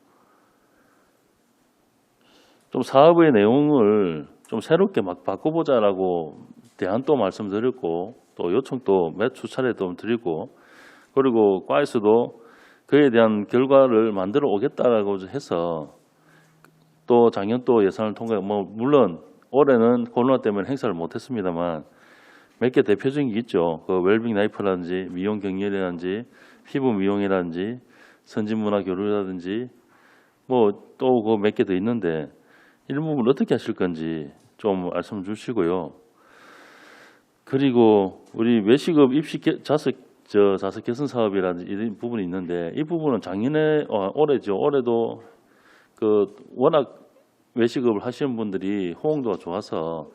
좀 사업의 내용을 좀 새롭게 막 바꿔보자라고 대안도 말씀드렸고 또 요청도 몇 수차례 좀 드리고 그리고 과에서도 그에 대한 결과를 만들어 오겠다라고 해서 또 작년 또 예산을 통과해 뭐 물론 올해는 코로나 때문에 행사를 못했습니다만 몇 개 대표적인 게 있죠. 그 웰빙 라이프라든지 미용 경렬이라든지 피부 미용이라든지 선진 문화 교류라든지 뭐 또 그 몇 개 더 있는데 이런 부분 어떻게 하실 건지 좀 말씀 주시고요. 그리고 우리 외식업 입시 자습 개선 사업이라는 이런 부분이 있는데 이 부분은 작년에 올해죠. 올해도 그 워낙 외식업을 하시는 분들이 호응도가 좋아서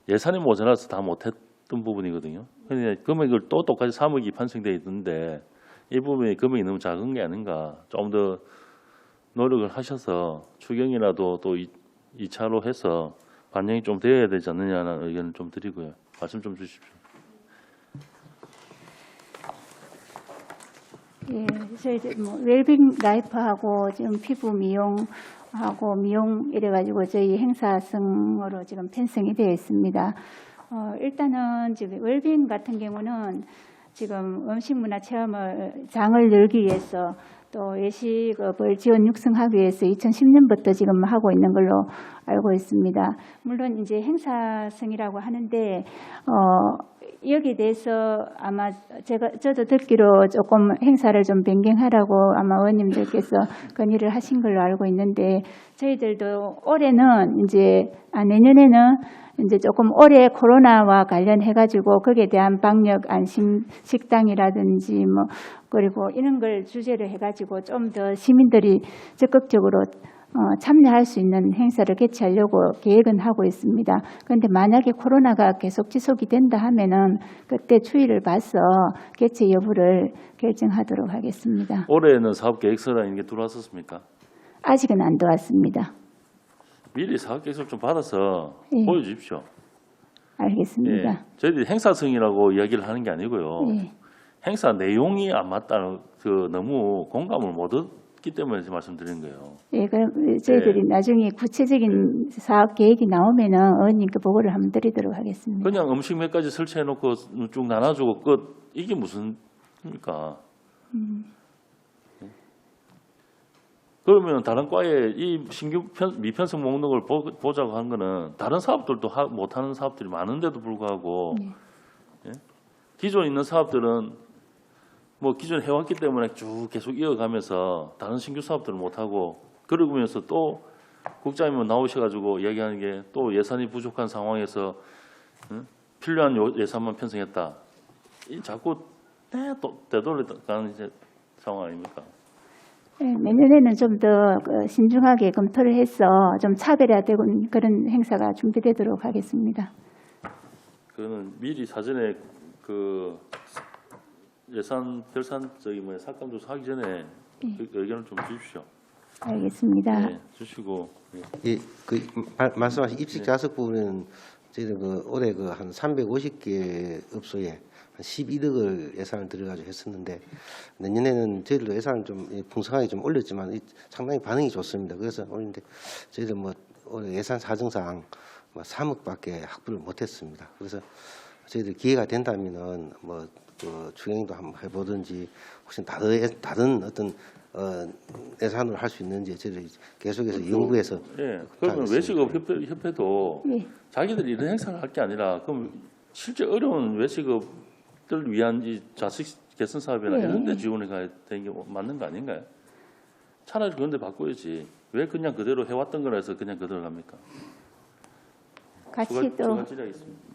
예산이 모자라서 다 못했던 부분이거든요. 그런데 금액을 또 똑같이 3억이 편성되어 있는데 이 부분이 금액이 너무 작은 게 아닌가. 좀 더 노력을 하셔서 추경이라도 또 2차로 해서 반영이 좀 되어야 되지 않느냐는 의견을 좀 드리고요. 말씀 좀 주십시오. 예, 저희들 뭐 웰빙 라이프하고 지금 피부 미용하고 미용 이래가지고 저희 행사성으로 지금 편성이 되어 있습니다. 일단은 지금 웰빙 같은 경우는 지금 음식문화 체험을 장을 열기 위해서 또 외식업을 지원 육성하기 위해서 2010년부터 지금 하고 있는 걸로 알고 있습니다. 물론 이제 행사성이라고 하는데 여기에 대해서 아마 저도 듣기로 조금 행사를 좀 변경하라고 아마 의원님들께서 건의를 하신 걸로 알고 있는데 저희들도 올해는 이제 내년에는 이제 조금 올해 코로나와 관련해가지고 거기에 대한 방역 안심 식당이라든지 뭐 그리고 이런 걸 주제로 해가지고 좀 더 시민들이 적극적으로 참여할 수 있는 행사를 개최하려고 계획은 하고 있습니다. 그런데 만약에 코로나가 계속 지속이 된다 하면은 그때 추이를 봐서 개최 여부를 결정하도록 하겠습니다. 올해는 사업 계획서라는 게 들어왔었습니까? 아직은 안 들어왔습니다. 미리 사업 계획서를 좀 받아서 예. 보여주십시오. 알겠습니다. 예. 저희들이 행사성이라고 이야기를 하는 게 아니고요. 예. 행사 내용이 안 맞다는 너무 공감을 못 얻기 때문에 말씀드리는 거예요. 예, 그럼 저희들이 나중에 구체적인 사업 계획이 나오면은 의원님께 보고를 한번 드리도록 하겠습니다. 그냥 음식 몇 가지 설치해놓고 쭉 나눠주고 끝 이게 무슨입니까? 그러면 다른 과에 이 신규 미편성 목록을 보자고 한 거는 다른 사업들도 못하는 사업들이 많은데도 불구하고 예? 기존 있는 사업들은 뭐 기존 해왔기 때문에 쭉 계속 이어가면서 다른 신규 사업들을 못하고 그러면서 또 국장님 나오셔가지고 이야기하는 게 또 예산이 부족한 상황에서 필요한 예산만 편성했다. 이 자꾸 되돌려가는 상황 아닙니까? 네, 내년에는 좀 더 신중하게 검토를 해서 좀 차별화되고 그런 행사가 준비되도록 하겠습니다. 그거는 미리 사전에 그 예산 결산적인 삭감 조사 하기 전에 그 의견을 좀 주십시오. 알겠습니다. 네, 주시고. 예, 말씀하신 입식 자석 부분은 저희들 올해 한 350개 업소에 한 11억을 예산을 들여가지고 했었는데 내년에는 저희들도 예산을 좀 풍성하게 좀 올렸지만 상당히 반응이 좋습니다. 그래서 올린데 저희들 올해 예산 사정상 3억밖에 확보를 못했습니다. 그래서 저희들 기회가 된다면은 추경도 한번 해보든지 혹시 다른 어떤 예산으로 할 수 있는지 저희들이 계속해서 연구해서. 예. 그러면 외식업 협회도 자기들이 이런 행사를 할 게 아니라 그럼 실제 어려운 외식업들 위한 이 자식 개선 사업이나 이런 데 지원해 가야 되는 게 맞는 거 아닌가요? 차라리 그런 데 바꿔야지. 왜 그냥 그대로 해왔던 거라 해서 그냥 그대로 갑니까? 같이 추가 질의하겠습니다.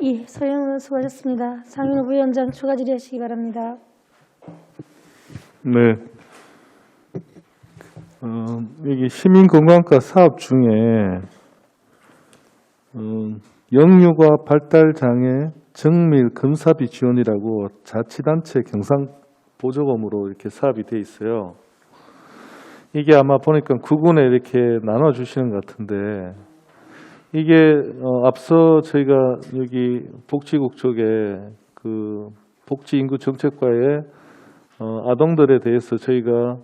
예, 서영 의원 수고하셨습니다. 상인호 부위원장 추가 질의하시기 바랍니다. 네. 여기 시민건강과 사업 중에 영유아 발달장애 정밀 검사비 지원이라고 자치단체 경상보조금으로 이렇게 사업이 돼 있어요. 이게 아마 보니까 구군에 이렇게 나눠주시는 것 같은데 이게 앞서 저희가 여기 복지국 쪽에 그 복지인구정책과에 아동들에 대해서 저희가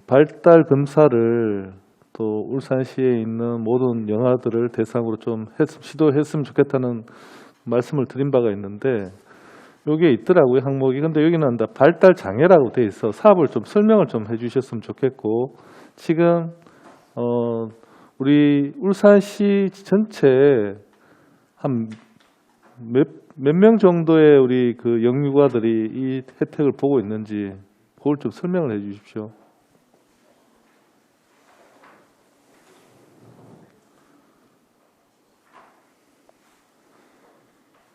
발달 검사를 또 울산시에 있는 모든 영아들을 대상으로 좀 시도했으면 좋겠다는 말씀을 드린 바가 있는데 요게 있더라고요, 항목이. 근데 여기는 다 발달 장애라고 돼 있어. 사업을 좀 설명을 좀 해주셨으면 좋겠고, 지금 우리 울산시 전체 한 몇 명 정도의 우리 그 영유아들이 이 혜택을 보고 있는지 그걸 좀 설명을 해주십시오.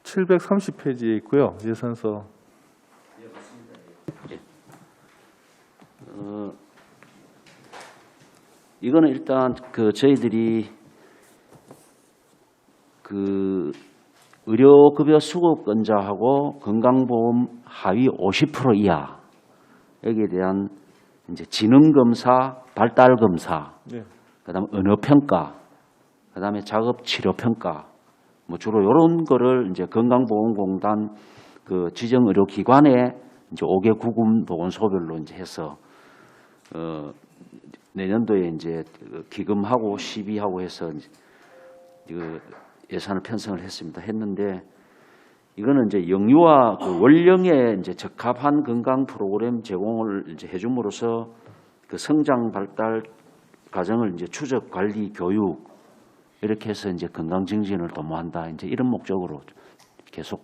(730페이지에) 있고요, 예산서. 이거는 일단 그 저희들이 그 의료급여 수급권자하고 건강보험 하위 50% 이하 여기에 대한 이제 지능검사, 발달검사, 네. 그다음에 언어평가, 그다음에 작업치료평가, 뭐 주로 이런 거를 이제 건강보험공단 그 지정의료기관에 이제 5개 구군 보건소별로 이제 해서 내년도에 이제 기금하고 시비하고 해서 이제 그 예산을 편성을 했는데 이거는 이제 영유아 그 원령에 이제 적합한 건강 프로그램 제공을 이제 해줌으로써 그 성장 발달 과정을 이제 추적 관리 교육 이렇게 해서 이제 건강 증진을 도모한다. 이제 이런 목적으로 계속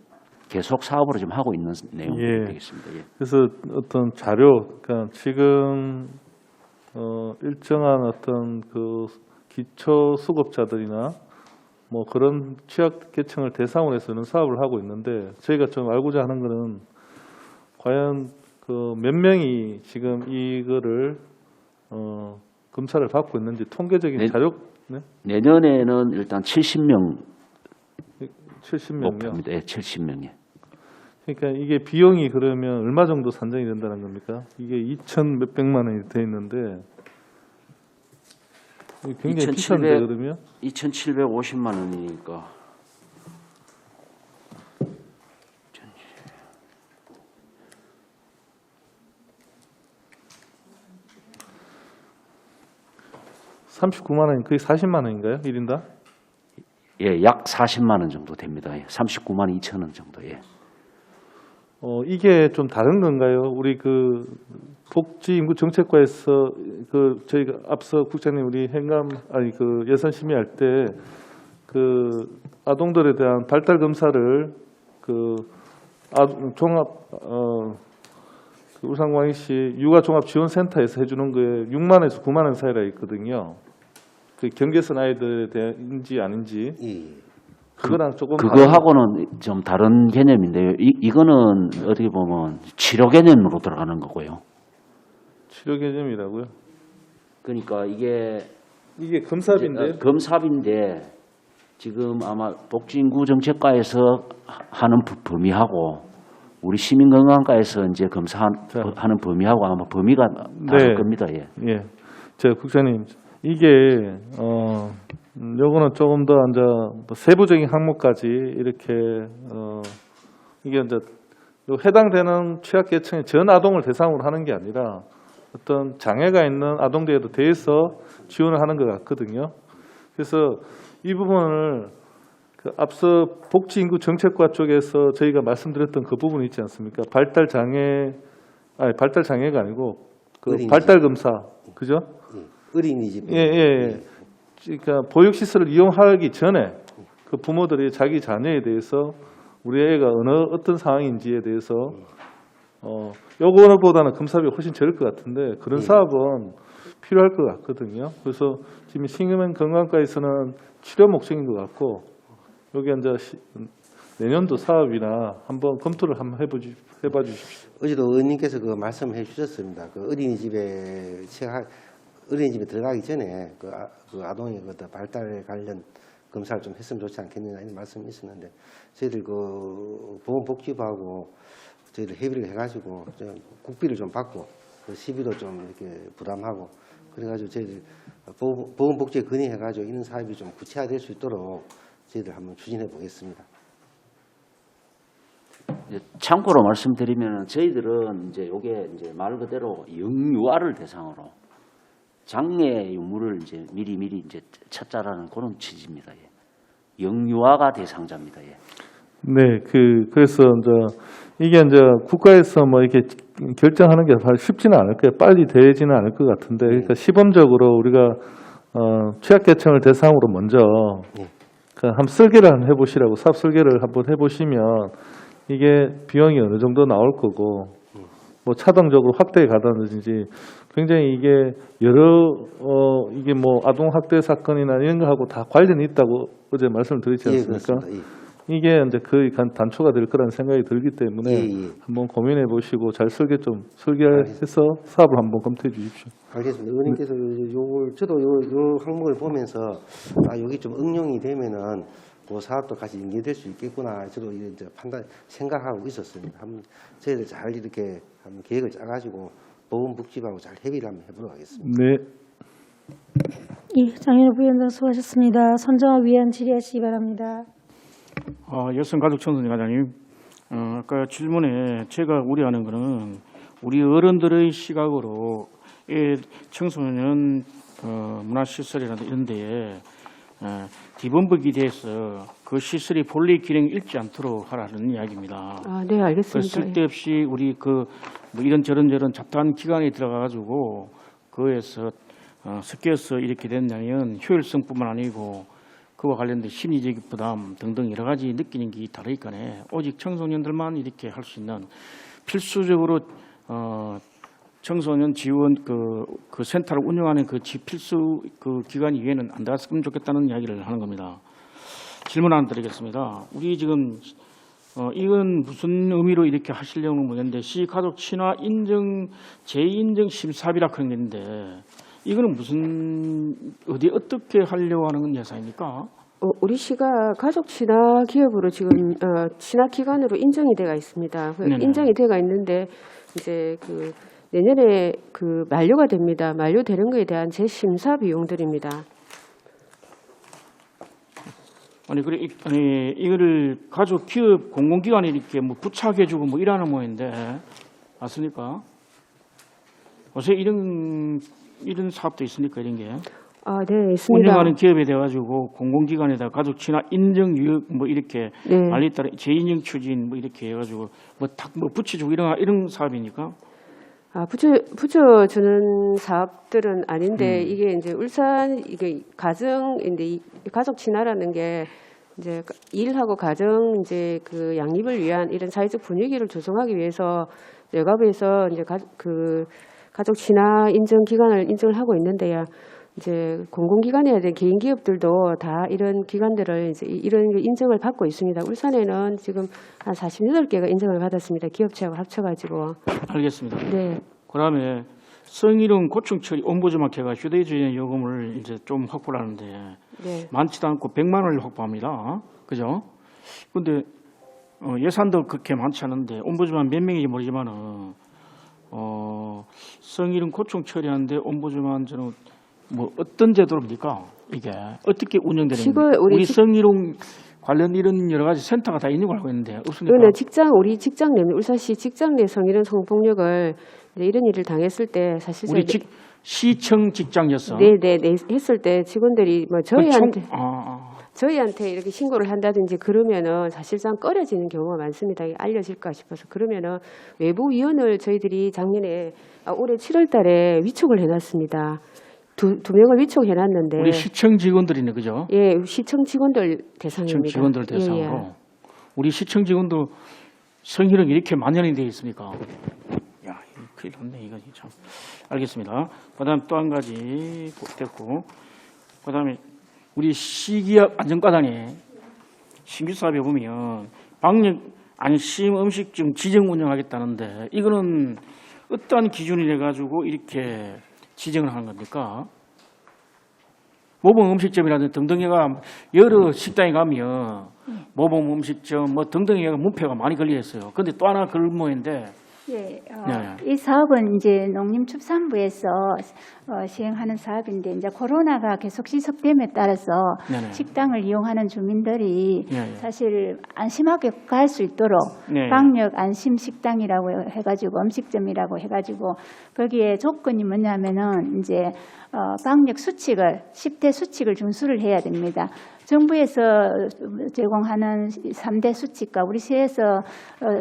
사업으로 좀 하고 있는 내용이 되겠습니다. 예. 그래서 어떤 자료, 그러니까 지금 일정한 어떤 그 기초 수급자들이나 뭐 그런 취약 계층을 대상으로 해서는 사업을 하고 있는데, 저희가 좀 알고자 하는 거는 과연 그 몇 명이 지금 이거를 검사를 받고 있는지 통계적인 자료. 네? 내년에는 일단 70명 70명이요. 목표입니다. 예, 70명이요. 그러니까 이게 비용이 그러면 얼마 정도 산정이 된다는 겁니까? 이게 2천 몇백만 원이 돼 있는데 굉장히 비싼데 그러면? 2,750만 원이니까. (39만 원) 거의 (40만 원인가요? 1인당? 예, 약 40만 원 정도 됩니다. 예, 39만 2천 원 정도. 예. 이게 좀 다른 건가요? 우리 그 복지인구정책과에서 그 저희가 앞서 국장님 우리 그 예산 심의할 때 그 아동들에 대한 발달 검사를 그 종합 그 울산광역시 육아종합지원센터에서 해주는 거에 6만에서 9만 원 사이라 있거든요. 그 경계선 아이들에 대한인지 아닌지. 그거랑 조금 그거하고는 좀 다른 개념인데요. 이거는 어떻게 보면 치료 개념으로 들어가는 거고요. 치료 개념이라고요? 그러니까 이게 검사비인데? 검사비인데 지금 아마 복지인구정책과에서 하는 범위하고 우리 시민건강과에서 이제 검사하는 범위하고 아마 범위가 다를 겁니다. 예. 예. 저 국장님, 이게 요거는 조금 더 이제 세부적인 항목까지 이렇게 이게 이제 해당되는 취약계층의 전 아동을 대상으로 하는 게 아니라 어떤 장애가 있는 아동들에도 대해서 지원을 하는 것 같거든요. 그래서 이 부분을 그 앞서 복지인구정책과 쪽에서 저희가 말씀드렸던 그 부분이 있지 않습니까? 발달 장애가 아니고 그 발달 검사, 그죠? 어린이집. 예. 그러니까 보육시설을 이용하기 전에 그 부모들이 자기 자녀에 대해서 우리 애가 어떤 상황인지에 대해서 요거보다는 검사비가 훨씬 적을 것 같은데 그런 사업은 필요할 것 같거든요. 그래서 지금 시민건강과에서는 치료 목적인 것 같고 여기 이제 내년도 사업이나 한번 검토를 한번 해봐 주십시오. 어제도 의원님께서 그 말씀해 주셨습니다. 그 어린이집에 들어가기 전에 그 아동의 그 발달 관련 검사를 좀 했으면 좋지 않겠느냐 이런 말씀이 있었는데 저희들 그 보건복지부하고 저희들 협의를 해가지고 국비를 좀 받고 그 시비도 좀 이렇게 부담하고 그래가지고 저희들 보건복지에 건의해가지고 이런 사업이 좀 구체화될 수 있도록 저희들 한번 추진해 보겠습니다. 참고로 말씀드리면 저희들은 이제 요게 이제 말 그대로 영유아를 대상으로 장애 유무를 이제 미리 이제 찾자라는 그런 취지입니다. 예. 영유아가 대상자입니다. 예. 네, 그래서 이제 이게 이제 국가에서 뭐 이렇게 결정하는 게 사실 쉽지는 않을 거예요. 빨리 되지는 않을 것 같은데, 그러니까 시범적으로 우리가 취약계층을 대상으로 먼저 한번 설계를 한번 해보시라고, 사업 설계를 한번 해보시면 이게 비용이 어느 정도 나올 거고, 뭐 차등적으로 확대해 가다든지 굉장히 이게 여러 이게 뭐 아동 학대 사건이나 이런 거하고 다 관련이 있다고 어제 말씀을 드리지 않습니까? 그렇습니다. 이게 이제 거의 단초가 될 거라는 생각이 들기 때문에 한번 고민해 보시고 잘 설계해서 사업을 한번 검토해 주십시오. 알겠습니다. 의원님께서 저도 요 항목을 보면서 여기 좀 응용이 되면은 그 사업도 같이 연계될 수 있겠구나. 저도 이제 생각하고 있었습니다. 한번 저희들 잘 이렇게 한번 계획을 짜가지고 보건복지부하고 잘 협의를 한번 해보도록 하겠습니다. 네. 예, 장현우 부위원장 수고하셨습니다. 손정아 위원 질의하시기 바랍니다. 여성가족청소년 과장님, 아까 질문에 제가 우려하는 것은 우리 어른들의 시각으로 청소년 문화시설이라든지 이런 데에 기본법에 대해서 그 시설이 본래 기능을 잃지 않도록 하라는 이야기입니다. 네, 알겠습니다. 쓸데없이 우리 뭐 이런 저런 잡다한 기관에 들어가가지고 그에서 섞여서 이렇게 된다면 효율성뿐만 아니고 그와 관련된 심리적인 부담 등등 여러 가지 느끼는 게 다르니까네 오직 청소년들만 이렇게 할 수 있는 필수적으로 청소년 지원 그 센터를 운영하는 그 필수 그 기관 이외에는 안 들어갔으면 좋겠다는 이야기를 하는 겁니다. 질문 하나 드리겠습니다. 우리 지금 이건 무슨 의미로 이렇게 하시려는 모르겠는데 시가족 친화 인증 재인증 심사비라고 하는 게 있는데 이거는 무슨 어떻게 하려고 하는 예산입니까? 우리 시가 가족 친화 기업으로 지금 친화 기관으로 인정이 돼가 있습니다. 인정이 돼가 있는데 이제 그 내년에 그 만료가 됩니다. 만료되는 것에 대한 재심사 비용들입니다. 아니 이거를 가족 기업 공공기관에 이렇게 뭐 부착해주고 뭐 이러는 모양인데 맞습니까? 요새 이런 사업도 있습니까? 이런 게? 네, 있습니다. 운영하는 기업에 대해 가지고 공공기관에다 가족 친화 인증 유역 뭐 이렇게 알리 따라 재인증 추진 뭐 이렇게 해가지고 뭐 붙여주고 이런 사업이니까? 붙여주는 사업들은 아닌데 이게 이제 울산 이게 가정인데 가족 친화라는 게 이제 일하고 가정 이제 그 양립을 위한 이런 사회적 분위기를 조성하기 위해서 여가부에서 이제 가족 친화 인증 기관을 인정을 하고 있는데요. 이제 공공기관이나 개인 기업들도 다 이런 기관들을 이제 이런 인정을 받고 있습니다. 울산에는 지금 한 48개가 인정을 받았습니다. 기업체하고 합쳐가지고. 알겠습니다. 네. 그다음에 성희롱 고충 처리 옴부즈마켓가 휴대전화 요금을 이제 좀 확보를 하는데 많지도 않고 100만 원을 확보합니다. 그죠? 근데 예산도 그렇게 많지 않은데 옴부즈만 몇 명인지 모르지만은 성희롱 고충 처리하는데 옴부즈만 저는 뭐 어떤 제도입니까? 이게 어떻게 운영되는 겁니까? 우리 성희롱 관련 이런 여러 가지 센터가 다 있는 걸 알고 있는데 없습니까? 우리 직장 내 울산시 직장 내 성희롱 성폭력을 이런 일을 당했을 때 사실상 우리 시청 직장 여성 네 했을 때 직원들이 뭐 저희한테 이렇게 신고를 한다든지 그러면은 사실상 꺼려지는 경우가 많습니다. 알려질까 싶어서 그러면은 외부 위원을 저희들이 작년에 올해 7월달에 위촉을 해놨습니다. 두 명을 위촉해놨는데 우리 시청 직원들이네, 그죠? 예, 시청 직원들 대상입니다. 시청 직원들 대상으로 우리 시청 직원도 성희롱 이렇게 만연이 되어 있습니까? 야, 큰일 났네 이거 참. 알겠습니다. 그다음 또 한 가지 됐고, 그다음에 우리 시기업 안전과장에 신규 사업에 보면 방역 안심 음식점 지정 운영하겠다는데 이거는 어떠한 기준이 돼 가지고 이렇게 지정을 하는 겁니까? 모범 음식점이라든지 등등해가 여러 식당에 가면 모범 음식점 뭐 등등해가 문패가 많이 걸려 있어요. 그런데 또 하나 걸모인데 이 사업은 이제 농림축산부에서 시행하는 사업인데 이제 코로나가 계속 지속됨에 따라서 식당을 이용하는 주민들이 사실 안심하게 갈 수 있도록 방역 안심 식당이라고 해가지고 음식점이라고 해가지고 거기에 조건이 뭐냐면은 이제 방역 수칙을 10대 수칙을 준수를 해야 됩니다. 정부에서 제공하는 3대 수칙과 우리 시에서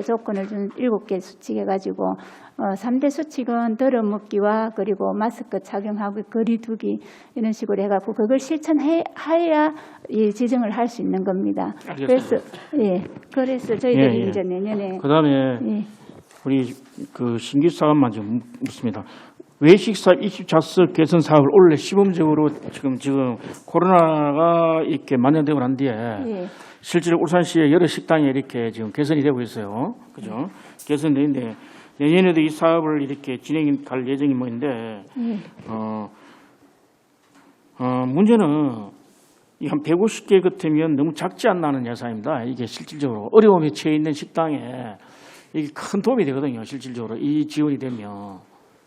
조건을 준 7개 수칙 해가지고 3대 수칙은 덜어먹기와 그리고 마스크 착용하고 거리 두기 이런 식으로 해갖고 그걸 실천해야 이 지정을 할 수 있는 겁니다. 그래서 저희들이 예. 이제 내년에 그다음에 우리 그 신규 사업만 좀 묻습니다. 외식사 24석 개선 사업을 올해 시범적으로 지금 코로나가 이렇게 만연되고 난 뒤에 실제로 울산시의 여러 식당에 이렇게 지금 개선이 되고 있어요. 그죠? 개선되는데 내년에도 이 사업을 이렇게 진행할 예정이 뭐인데 문제는 이 한 150개 같으면 너무 작지 않나 하는 예산입니다. 이게 실질적으로 어려움에 처해 있는 식당에 이게 큰 도움이 되거든요. 실질적으로 이 지원이 되면.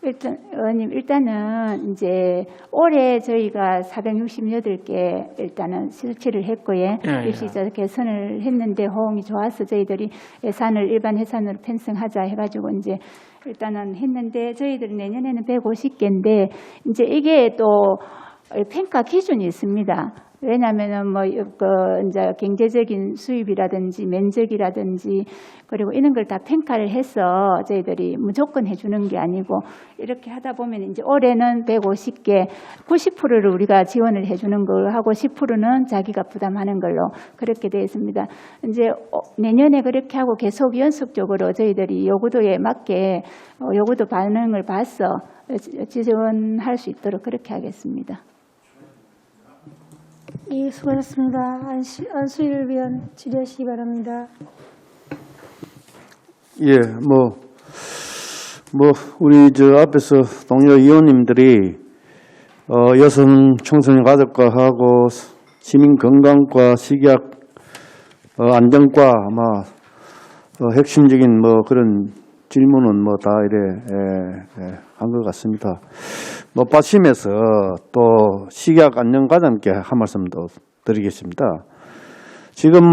의원님 일단은 이제 올해 저희가 468개 일단은 설치를 했고요. 입시자 개선을 했는데 호응이 좋아서 저희들이 일반 예산으로 편성하자 해가지고 이제 일단은 했는데 저희들이 내년에는 150개인데 이제 이게 또 평가 기준이 있습니다. 왜냐하면은 이제 경제적인 수입이라든지 면적이라든지 그리고 이런 걸 다 평가를 해서 저희들이 무조건 해주는 게 아니고 이렇게 하다 보면 이제 올해는 150개 90%를 우리가 지원을 해주는 걸로 하고 10%는 자기가 부담하는 걸로 그렇게 되어 있습니다. 이제 내년에 그렇게 하고 계속 연속적으로 저희들이 요구도에 맞게 요구도 반응을 봐서 지원할 수 있도록 그렇게 하겠습니다. 예, 수고하셨습니다. 안수일 위원 질의하시기 바랍니다. 예, 우리 앞에서 동료 의원님들이 여성 청소년 가족과 하고 시민 건강과 식약 안전과 핵심적인 그런 질문은 다 이래 한 것 같습니다. 빠심해서 또 식약 안전과장께 한 말씀 더 드리겠습니다. 지금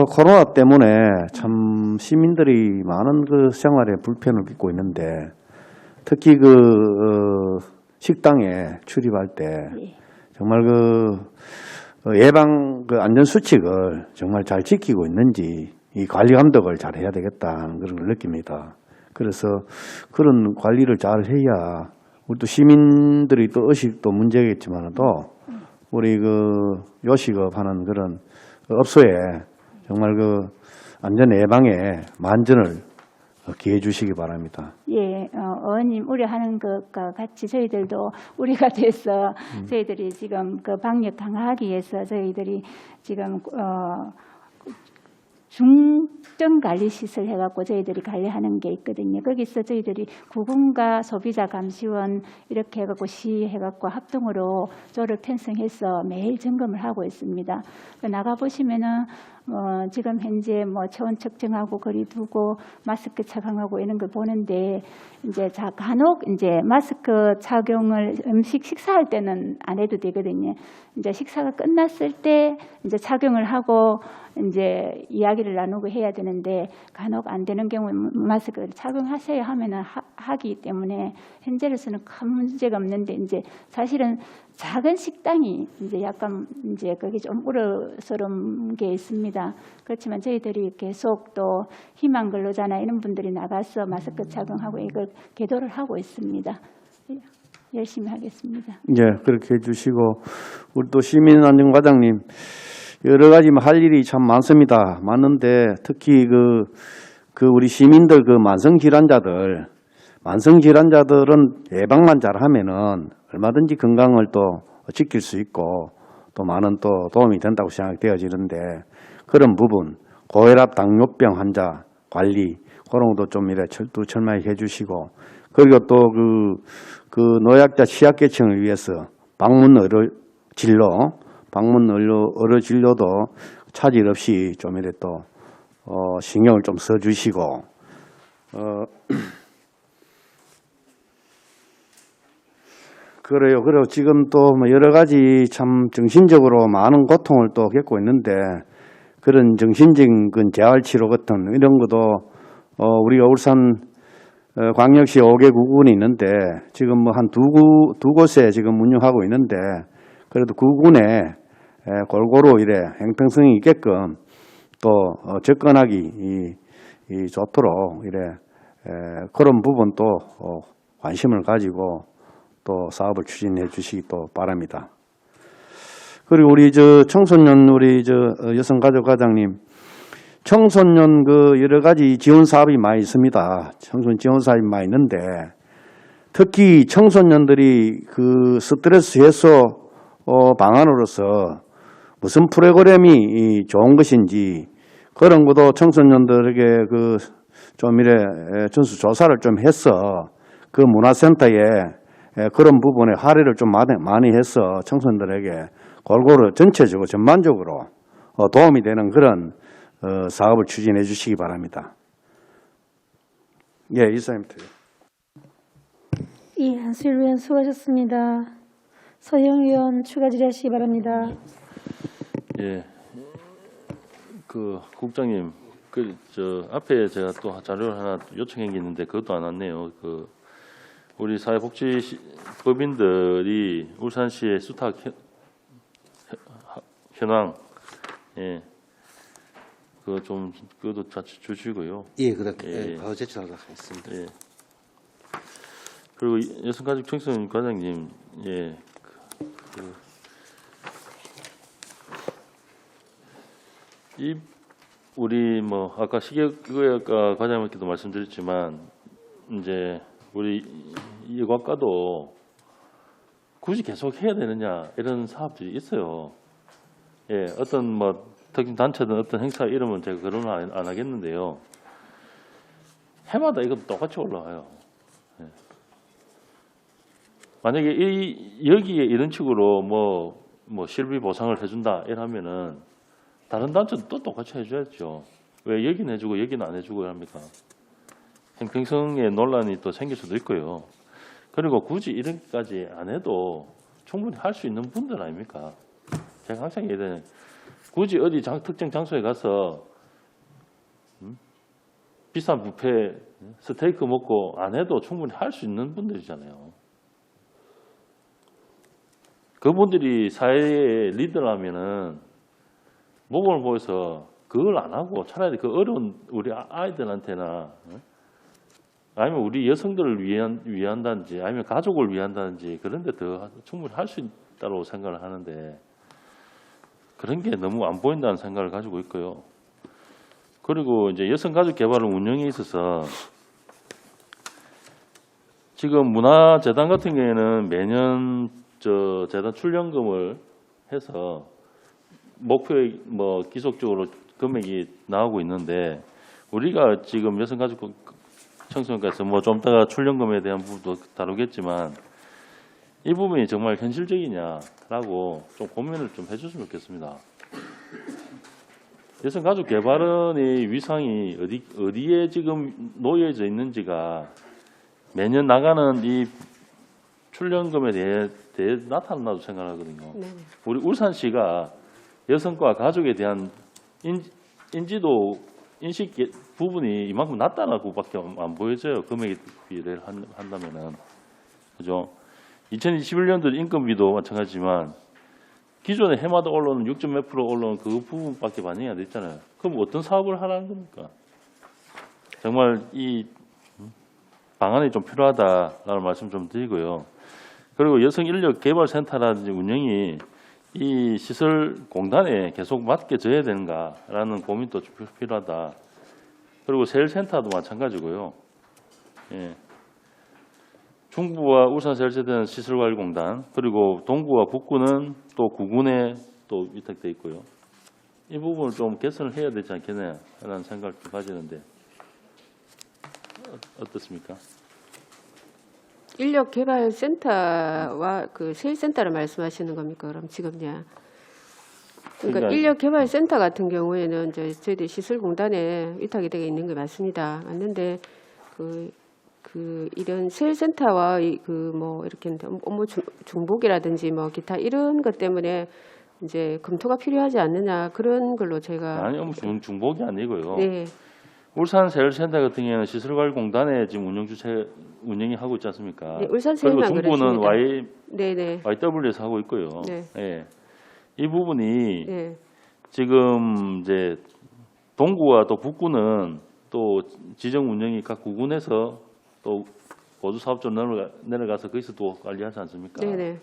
코로나 때문에 참 시민들이 많은 그 생활에 불편을 겪고 있는데 특히 식당에 출입할 때 정말 예방 안전 수칙을 정말 잘 지키고 있는지 이 관리 감독을 잘 해야 되겠다는 그런 걸 느낍니다. 그래서 그런 관리를 잘 해야 우리 또 시민들이 또 의식도 문제겠지만 또 우리 요식업하는 그런 업소에 정말 안전 예방에 만전을 기해 주시기 바랍니다. 예, 의원님 우려하는 것과 같이 저희들도 우리가 돼서 저희들이 지금 방역 강화하기 위해서 저희들이 지금 중증관리시설 해갖고 저희들이 관리하는 게 있거든요. 거기서 저희들이 구군과 소비자 감시원 이렇게 해갖고 시해갖고 합동으로 조를 편성해서 매일 점검을 하고 있습니다. 나가보시면은 지금 현재 체온 측정하고 거리 두고 마스크 착용하고 이런 걸 보는데 이제 간혹 이제 마스크 착용을 식사할 때는 안 해도 되거든요. 이제 식사가 끝났을 때 이제 착용을 하고 이제 이야기를 나누고 해야 되는데 간혹 안 되는 경우에 마스크를 착용하셔야 하면은 하기 때문에 현재로서는 큰 문제가 없는데 이제 사실은 작은 식당이 이제 약간 이제 거기 좀 우려스러운 게 있습니다. 그렇지만 저희들이 계속 또 희망 근로자나 이런 분들이 나가서 마스크 착용하고 이걸 계도를 하고 있습니다. 열심히 하겠습니다. 예, 그렇게 해주시고 우리 또 시민안전과장님 여러 가지 할 일이 참 많습니다. 많은데 특히 우리 시민들 만성질환자들은 예방만 잘하면은 얼마든지 건강을 또 지킬 수 있고 또 많은 또 도움이 된다고 생각되어지는데 그런 부분 고혈압 당뇨병 환자 관리 그런 것도 좀 이래 철두철미하게 해주시고 그리고 또 노약자 취약계층을 위해서 방문 의료 진료도 차질 없이 좀 이래 또 신경을 좀 써주시고 그래요. 그리고 지금 또 여러 가지 참 정신적으로 많은 고통을 또 겪고 있는데 그런 정신적인 재활치료 같은 이런 것도 우리가 울산 광역시 5개 구군이 있는데 지금 한 두 곳에 지금 운영하고 있는데 그래도 구군에 골고루 이래 행평성이 있게끔 또 접근하기 좋도록 이래 그런 부분도 관심을 가지고 또 사업을 추진해 주시기 또 바랍니다. 그리고 우리 청소년 우리 여성가족과장님, 청소년 여러 가지 지원 사업이 많이 있습니다. 청소년 지원 사업이 많이 있는데 특히 청소년들이 스트레스 해소 방안으로서 무슨 프로그램이 좋은 것인지 그런 것도 청소년들에게 좀 이래 전수조사를 좀 해서 그 문화센터에 그런 부분에 할애를 좀 많이 해서 청소년들에게 골고루 전체적으로 전반적으로 도움이 되는 그런 사업을 추진해 주시기 바랍니다. 예, 이사님부터. 예, 한수일 의원 수고하셨습니다. 서영 의원 추가 질의하시기 바랍니다. 예, 국장님, 앞에 제가 또 자료를 하나 요청한 게 있는데 그것도 안 왔네요. 우리 사회복지법인들이 울산시의 수탁 현황, 예, 그것도 같이 주시고요. 예, 그렇게 예. 바로 제출하도록 하겠습니다. 예. 그리고 여성가족 청소년 과장님, 예, 우리 아까 식약의학과 과장님께도 말씀드렸지만 이제 우리 의과과도 굳이 계속 해야 되느냐 이런 사업들이 있어요. 예, 어떤 특정 단체든 어떤 행사 이름은 제가 거론을 안 하겠는데요. 해마다 이것도 똑같이 올라와요. 예. 만약에 여기에 이런 식으로 실비 보상을 해준다 이러면은 다른 단체도 또 똑같이 해줘야죠. 왜 여기는 해주고 여기는 안 해주고 합니까? 형평성의 논란이 또 생길 수도 있고요. 그리고 굳이 이렇게까지 안 해도 충분히 할 수 있는 분들 아닙니까? 제가 항상 얘기해요. 굳이 어디 특정 장소에 가서 비싼 뷔페 스테이크 먹고 안 해도 충분히 할 수 있는 분들이잖아요. 그분들이 사회의 리더라면은 모범을 보여서 그걸 안 하고 차라리 그 어려운 우리 아이들한테나 아니면 우리 여성들을 위한다든지 아니면 가족을 위한다든지 그런 데 더 충분히 할 수 있다고 생각을 하는데 그런 게 너무 안 보인다는 생각을 가지고 있고요. 그리고 이제 여성가족개발은 운영에 있어서 지금 문화재단 같은 경우에는 매년 재단 출연금을 해서 목표에 기속적으로 금액이 나오고 있는데 우리가 지금 여성가족 청소년과에서 좀 이따가 출연금에 대한 부분도 다루겠지만 이 부분이 정말 현실적이냐라고 좀 고민을 좀 해줬으면 좋겠습니다. 여성가족 개발원의 위상이 어디에 지금 놓여져 있는지가 매년 나가는 이 출연금에 대해 나타난다고 생각하거든요. 네. 우리 울산시가 여성과 가족에 대한 인식 부분이 이만큼 낮다라고밖에 안 보여져요. 금액에 비례를 한다면은. 그죠? 2021년도 인건비도 마찬가지지만 기존에 해마다 올라오는 6점 몇 프로 올라오는 그 부분밖에 반영이 안 됐잖아요. 그럼 어떤 사업을 하라는 겁니까? 정말 이 방안이 좀 필요하다라는 말씀 좀 드리고요. 그리고 여성인력개발센터라든지 운영이 이 시설공단에 계속 맡겨져야 되는가라는 고민도 좀 필요하다. 그리고 세일센터도 마찬가지고요. 예. 중부와 울산세일센터는 시설관리공단, 그리고 동구와 북구는 또 구군에 또 위탁돼 있고요. 이 부분을 좀 개선을 해야 되지 않겠냐라는 생각을 좀 가지는데 어떻습니까? 인력개발센터와 세일센터를 말씀하시는 겁니까? 그럼 지금요. 그러니까 그러니까- 인력개발센터 같은 경우에는 저희들 시설공단에 위탁이 되어 있는 게 맞습니다. 맞는데 이런 세일센터와 이렇게 업무 중복이라든지 기타 이런 것 때문에 이제 검토가 필요하지 않느냐 그런 걸로 제가 아니, 중복이 아니고요. 네. 울산세일센터 같은 경우는 시설관리공단에 지금 운영이 하고 있지 않습니까? 네, 울산세일만 그리고 중부는 그렇습니다. 네네. YW에서 하고 있고요. 네. 예. 이 부분이 네. 지금 이제 동구와 또 북구는 또 지정 운영이 각 구군에서 또 보조 사업자로 내려가서 거기서 또 관리하지 않습니까? 네네.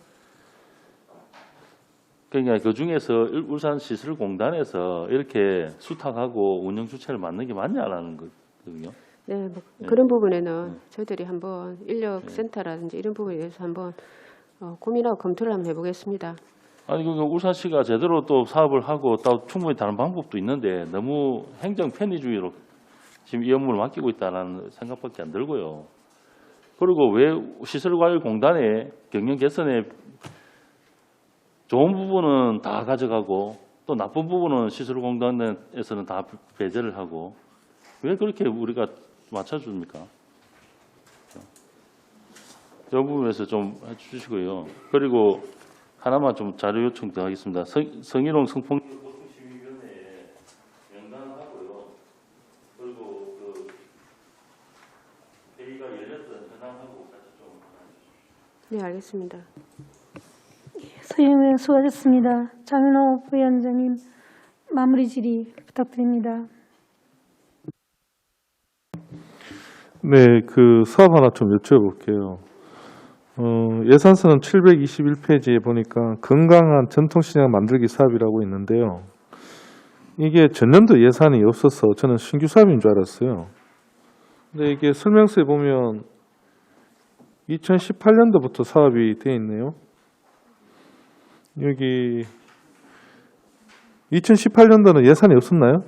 그러니까 그 중에서 울산시설공단에서 이렇게 수탁하고 운영 주체를 맡는 게 맞냐라는 거거든요. 네, 뭐 네. 그런 부분에는 저희들이 한번 인력센터라든지 이런 부분에 대해서 한번 고민하고 검토를 한번 해보겠습니다. 아니 그 울산시가 제대로 또 사업을 하고 또 충분히 다른 방법도 있는데 너무 행정 편의주의로 지금 이 업무를 맡기고 있다는 생각밖에 안 들고요. 그리고 왜 시설관리공단의 경영 개선에 좋은 부분은 다 가져가고 또 나쁜 부분은 시설공단에서는 다 배제를 하고 왜 그렇게 우리가 맞춰줍니까? 이 부분에서 좀 해주시고요. 그리고 하나만 좀 자료 요청 더 하겠습니다. 성희롱 성폭력 보충심의위원회에 명단하고요. 그리고 그 회의가 열렸던 현황하고 같이 좀 네, 알겠습니다. 서영 의원 수고하셨습니다. 장윤호 부위원장님 마무리 질의 부탁드립니다. 네, 그 사업 하나 좀 여쭤볼게요. 예산서는 721페이지에 보니까 건강한 전통시장 만들기 사업이라고 있는데요. 이게 전년도 예산이 없어서 저는 신규 사업인 줄 알았어요. 근데 이게 설명서에 보면 2018년도부터 사업이 되어 있네요. 여기 2018년도는 예산이 없었나요?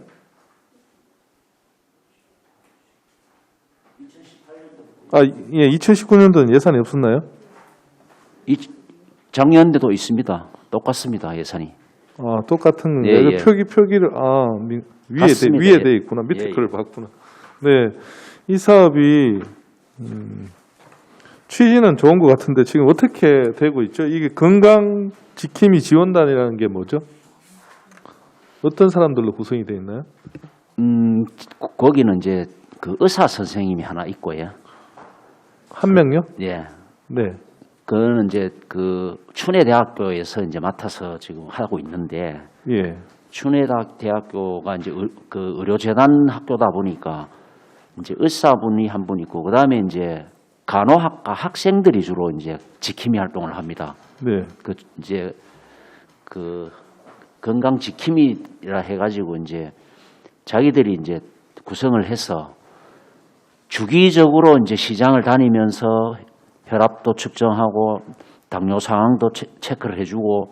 예, 2019년도는 예산이 없었나요? 작년에도 있습니다. 똑같습니다. 예산이. 똑같은 예, 건가요? 예. 표기를 맞습니다. 위에 예. 돼 있구나. 밑에 예, 걸 봤구나. 네, 이 사업이 취지는 좋은 것 같은데 지금 어떻게 되고 있죠? 이게 건강 지킴이 지원단이라는 게 뭐죠? 어떤 사람들로 구성이 되어 있나요? 거기는 이제 그 의사 선생님이 하나 있고요. 한 명요? 예. 네. 그거는 이제 그 춘해대학교에서 이제 맡아서 지금 하고 있는데 예. 춘해대학교가 이제 그 의료재단 학교다 보니까 이제 의사분이 한 분 있고 그다음에 이제 간호학과 학생들이 주로 이제 지킴이 활동을 합니다. 네. 그 이제 그 건강 지킴이라 해가지고 이제 자기들이 이제 구성을 해서 주기적으로 이제 시장을 다니면서 혈압도 측정하고 당뇨 상황도 체크를 해주고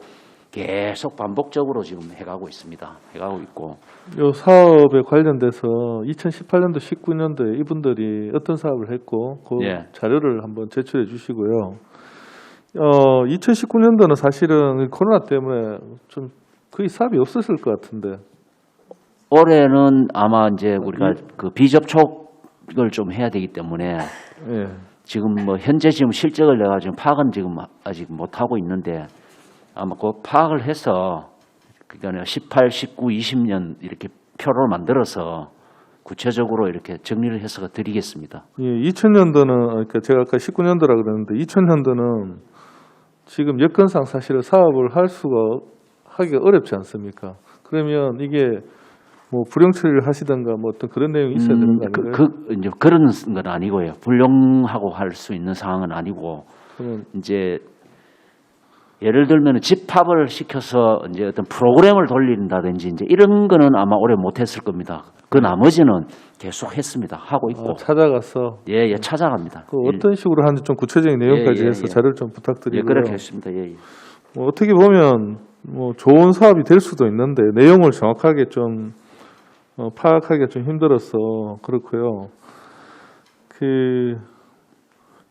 계속 반복적으로 지금 해가고 있습니다. 해가고 있고. 이 사업에 관련돼서 2018년도, 19년도에 이분들이 어떤 사업을 했고 그 예. 자료를 한번 제출해 주시고요. 2019년도는 사실은 코로나 때문에 좀 거의 사업이 없었을 것 같은데. 올해는 아마 이제 우리가 그 비접촉을 좀 해야 되기 때문에 예. 지금 뭐 현재 지금 실적을 내가 지금 파악은 지금 아직 못 하고 있는데 아마 그 파악을 해서 그러니까 18, 19, 20년 이렇게 표를 만들어서 구체적으로 이렇게 정리를 해서 드리겠습니다. 예, 2000년도는 그러니까 제가 아까 19년도라 그랬는데 2000년도는 지금 여건상 사실은 사업을 하기가 어렵지 않습니까? 그러면 이게 뭐 불용 처리를 하시던가 뭐 어떤 그런 내용이 있어야 되는 거 아닌가요? 이제 그런 건 아니고요. 불용하고 할 수 있는 상황은 아니고 그러면 이제 예를 들면 집합을 시켜서 이제 어떤 프로그램을 돌린다든지 이제 이런 거는 아마 오래 못했을 겁니다. 그 나머지는 계속 했습니다. 하고 있고. 찾아가서 예, 찾아갑니다. 그 어떤 식으로 하는지 좀 구체적인 내용까지 예, 해서 예. 자료를 좀 예, 부탁드리고요. 그렇게 했습니다. 예, 예. 뭐 어떻게 보면 뭐 좋은 사업이 될 수도 있는데 내용을 정확하게 좀 파악하기가 좀 힘들어서 그렇고요.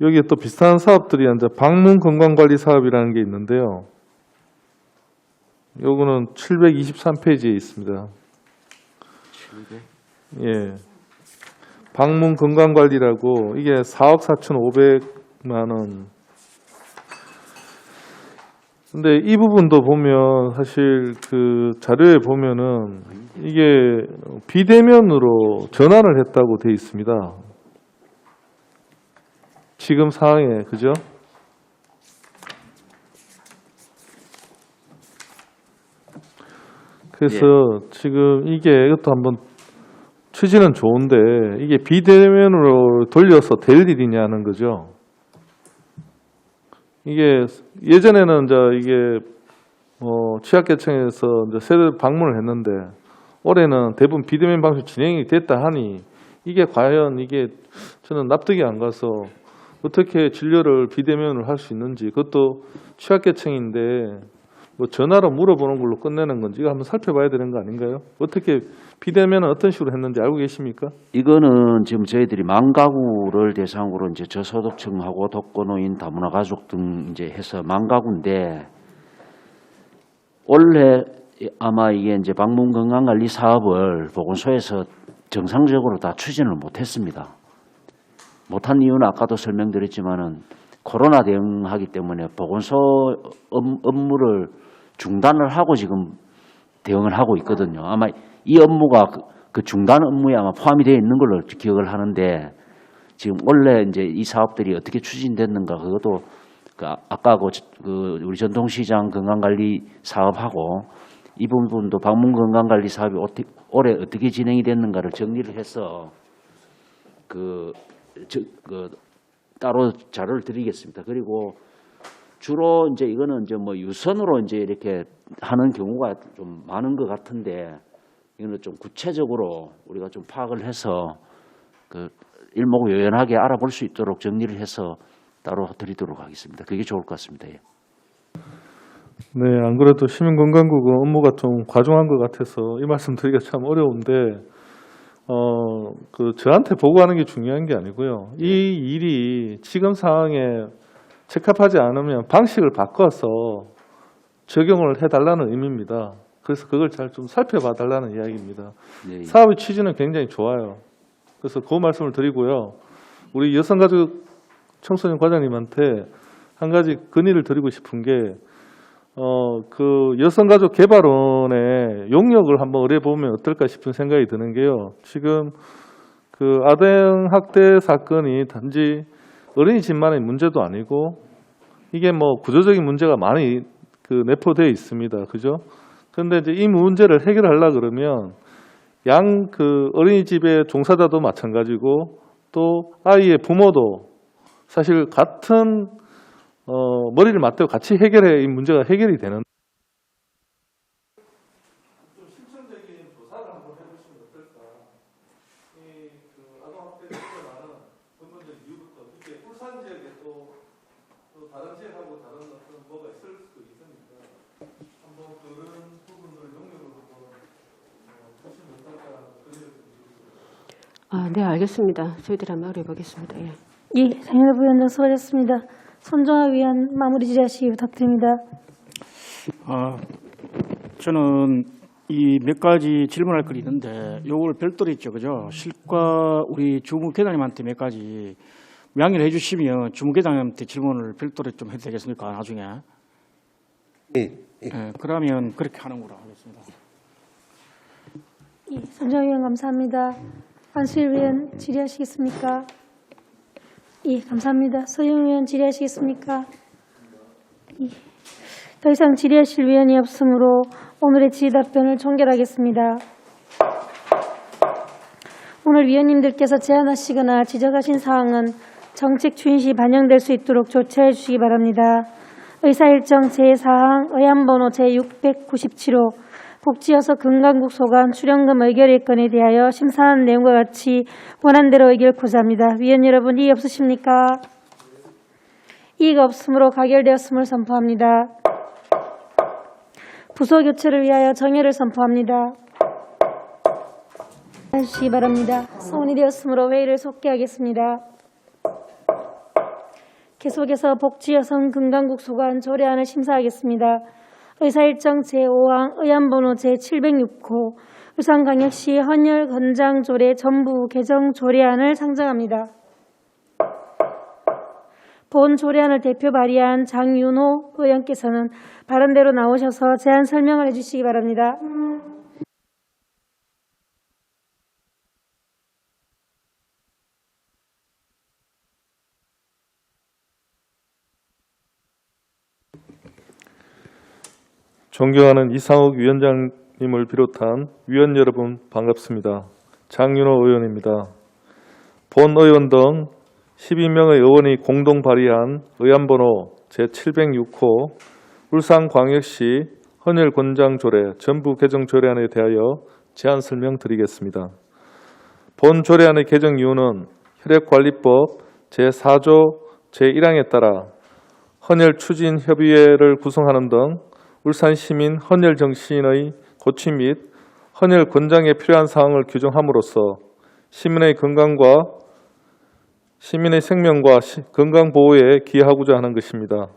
여기에 또 비슷한 사업들이 이제 방문 건강관리 사업이라는 게 있는데요. 요거는 723페이지에 있습니다. 예. 방문 건강관리라고 이게 4억 4,500만 원. 근데 이 부분도 보면 사실 그 자료에 보면은 이게 비대면으로 전환을 했다고 돼 있습니다. 지금 상황에, 그죠? 그래서 지금 이것도 한번 취지는 좋은데 이게 비대면으로 돌려서 될 일이냐는 거죠. 이게 예전에는 이게 취약계층에서 세대 방문을 했는데 올해는 대부분 비대면 방식 진행이 됐다 하니 이게 과연 저는 납득이 안 가서 어떻게 진료를 비대면으로 할 수 있는지, 그것도 취약계층인데 뭐 전화로 물어보는 걸로 끝내는 건지 이거 한번 살펴봐야 되는 거 아닌가요? 어떻게 비대면은 어떤 식으로 했는지 알고 계십니까? 이거는 지금 저희들이 만가구를 대상으로 이제 저소득층하고 독거노인, 다문화 가족 등 이제 해서 만가구인데 원래 아마 이게 이제 방문 건강관리 사업을 보건소에서 정상적으로 다 추진을 못했습니다. 못한 이유는 아까도 설명드렸지만은 코로나 대응하기 때문에 보건소 업무를 중단을 하고 지금 대응을 하고 있거든요. 아마 이 업무가 그 중단 업무에 아마 포함이 되어 있는 걸로 기억을 하는데 지금 원래 이제 이 사업들이 어떻게 추진됐는가 그것도 아까 우리 전통시장 건강관리 사업하고 이 부분도 방문 건강관리 사업이 올해 어떻게 진행이 됐는가를 정리를 해서 따로 자료를 드리겠습니다. 그리고 주로 이제 이거는 이제 뭐 유선으로 이제 이렇게 하는 경우가 좀 많은 것 같은데 이거는 좀 구체적으로 우리가 좀 파악을 해서 일목요연하게 알아볼 수 있도록 정리를 해서 따로 드리도록 하겠습니다. 그게 좋을 것 같습니다. 예. 네, 안 그래도 시민건강국은 업무가 좀 과중한 것 같아서 이 말씀 드리기가 참 어려운데 저한테 보고하는 게 중요한 게 아니고요. 이 일이 지금 상황에 적합하지 않으면 방식을 바꿔서 적용을 해달라는 의미입니다. 그래서 그걸 잘 좀 살펴봐 달라는 이야기입니다. 네. 사업의 취지는 굉장히 좋아요. 그래서 그 말씀을 드리고요. 우리 여성가족 청소년 과장님한테 한 가지 건의를 드리고 싶은 게 여성가족 개발원의 용역을 한번 의뢰보면 어떨까 싶은 생각이 드는 게요. 지금 아동 학대 사건이 단지 어린이집만의 문제도 아니고 이게 뭐 구조적인 문제가 많이 내포되어 있습니다. 그죠? 그런데 이제 이 문제를 해결하려고 그러면 어린이집의 종사자도 마찬가지고 또 아이의 부모도 사실 같은 머리를 맞대고 같이 해결해야 이 문제가 해결이 되는. 좀 실천적인 조사를 한번 해보시면 어떨까? 아동학대를 일어나는 근본적인 이유부터 이게 울산 지역에 또 다른 지역하고 다른 뭐가 있을 수도 있으니까 한번 그런 부분을 용역으로 보시면 어떨까 그런 생각이 듭니다. 네, 알겠습니다. 저희들이 한번 알아보겠습니다. 예. 예, 장현우 부위원장 수고하셨습니다. 손정아 위원 마무리 지시하시기 부탁드립니다. 저는 이 몇 가지 질문할 거 있는데 요걸 별도로 있죠, 그죠? 실과 우리 주무계장님한테 몇 가지 양해를 해주시면 주무계장님한테 질문을 별도로 좀 해도 되겠습니까, 나중에? 예. 그러면 그렇게 하는 걸로 하겠습니다. 예, 손정아 위원 감사합니다. 안수일 위원 질의하시겠습니까? 예, 감사합니다. 서영 위원 질의하시겠습니까? 예. 더 이상 질의하실 위원이 없으므로 오늘의 질의 답변을 종결하겠습니다. 오늘 위원님들께서 제안하시거나 지적하신 사항은 정책 추진 시 반영될 수 있도록 조치해 주시기 바랍니다. 의사일정 제4항 의안번호 제697호 복지여서 건강국 소관 출연금 의결의 건에 대하여 심사한 내용과 같이 원안대로 의결코자 합니다. 위원 여러분, 이의 없으십니까? 이의가 없으므로 가결되었음을 선포합니다. 부서 교체를 위하여 정회를 선포합니다. 해주시기 바랍니다. 소원이 되었으므로 회의를 속기하겠습니다. 계속해서 복지여성 건강국 소관 조례안을 심사하겠습니다. 의사일정 제5항 의안번호 제706호 울산광역시 헌혈 건장 조례 전부 개정 조례안을 상정합니다. 본 조례안을 대표 발의한 장윤호 의원께서는 발언대로 나오셔서 제안 설명을 해주시기 바랍니다. 존경하는 이상욱 위원장님 의원님을 비롯한 위원 여러분 반갑습니다. 장윤호 의원입니다. 본 의원 등 12명의 의원이 공동 발의한 의안번호 제706호 울산광역시 헌혈권장조례 전부 개정 조례안에 대하여 제안 설명드리겠습니다. 본 조례안의 개정 이유는 혈액관리법 제4조 제1항에 따라 헌혈추진협의회를 구성하는 등 울산시민 헌혈정신의 고취 및 헌혈 권장에 필요한 사항을 규정함으로써 시민의 건강과 시민의 생명과 건강 보호에 기여하고자 하는 것입니다.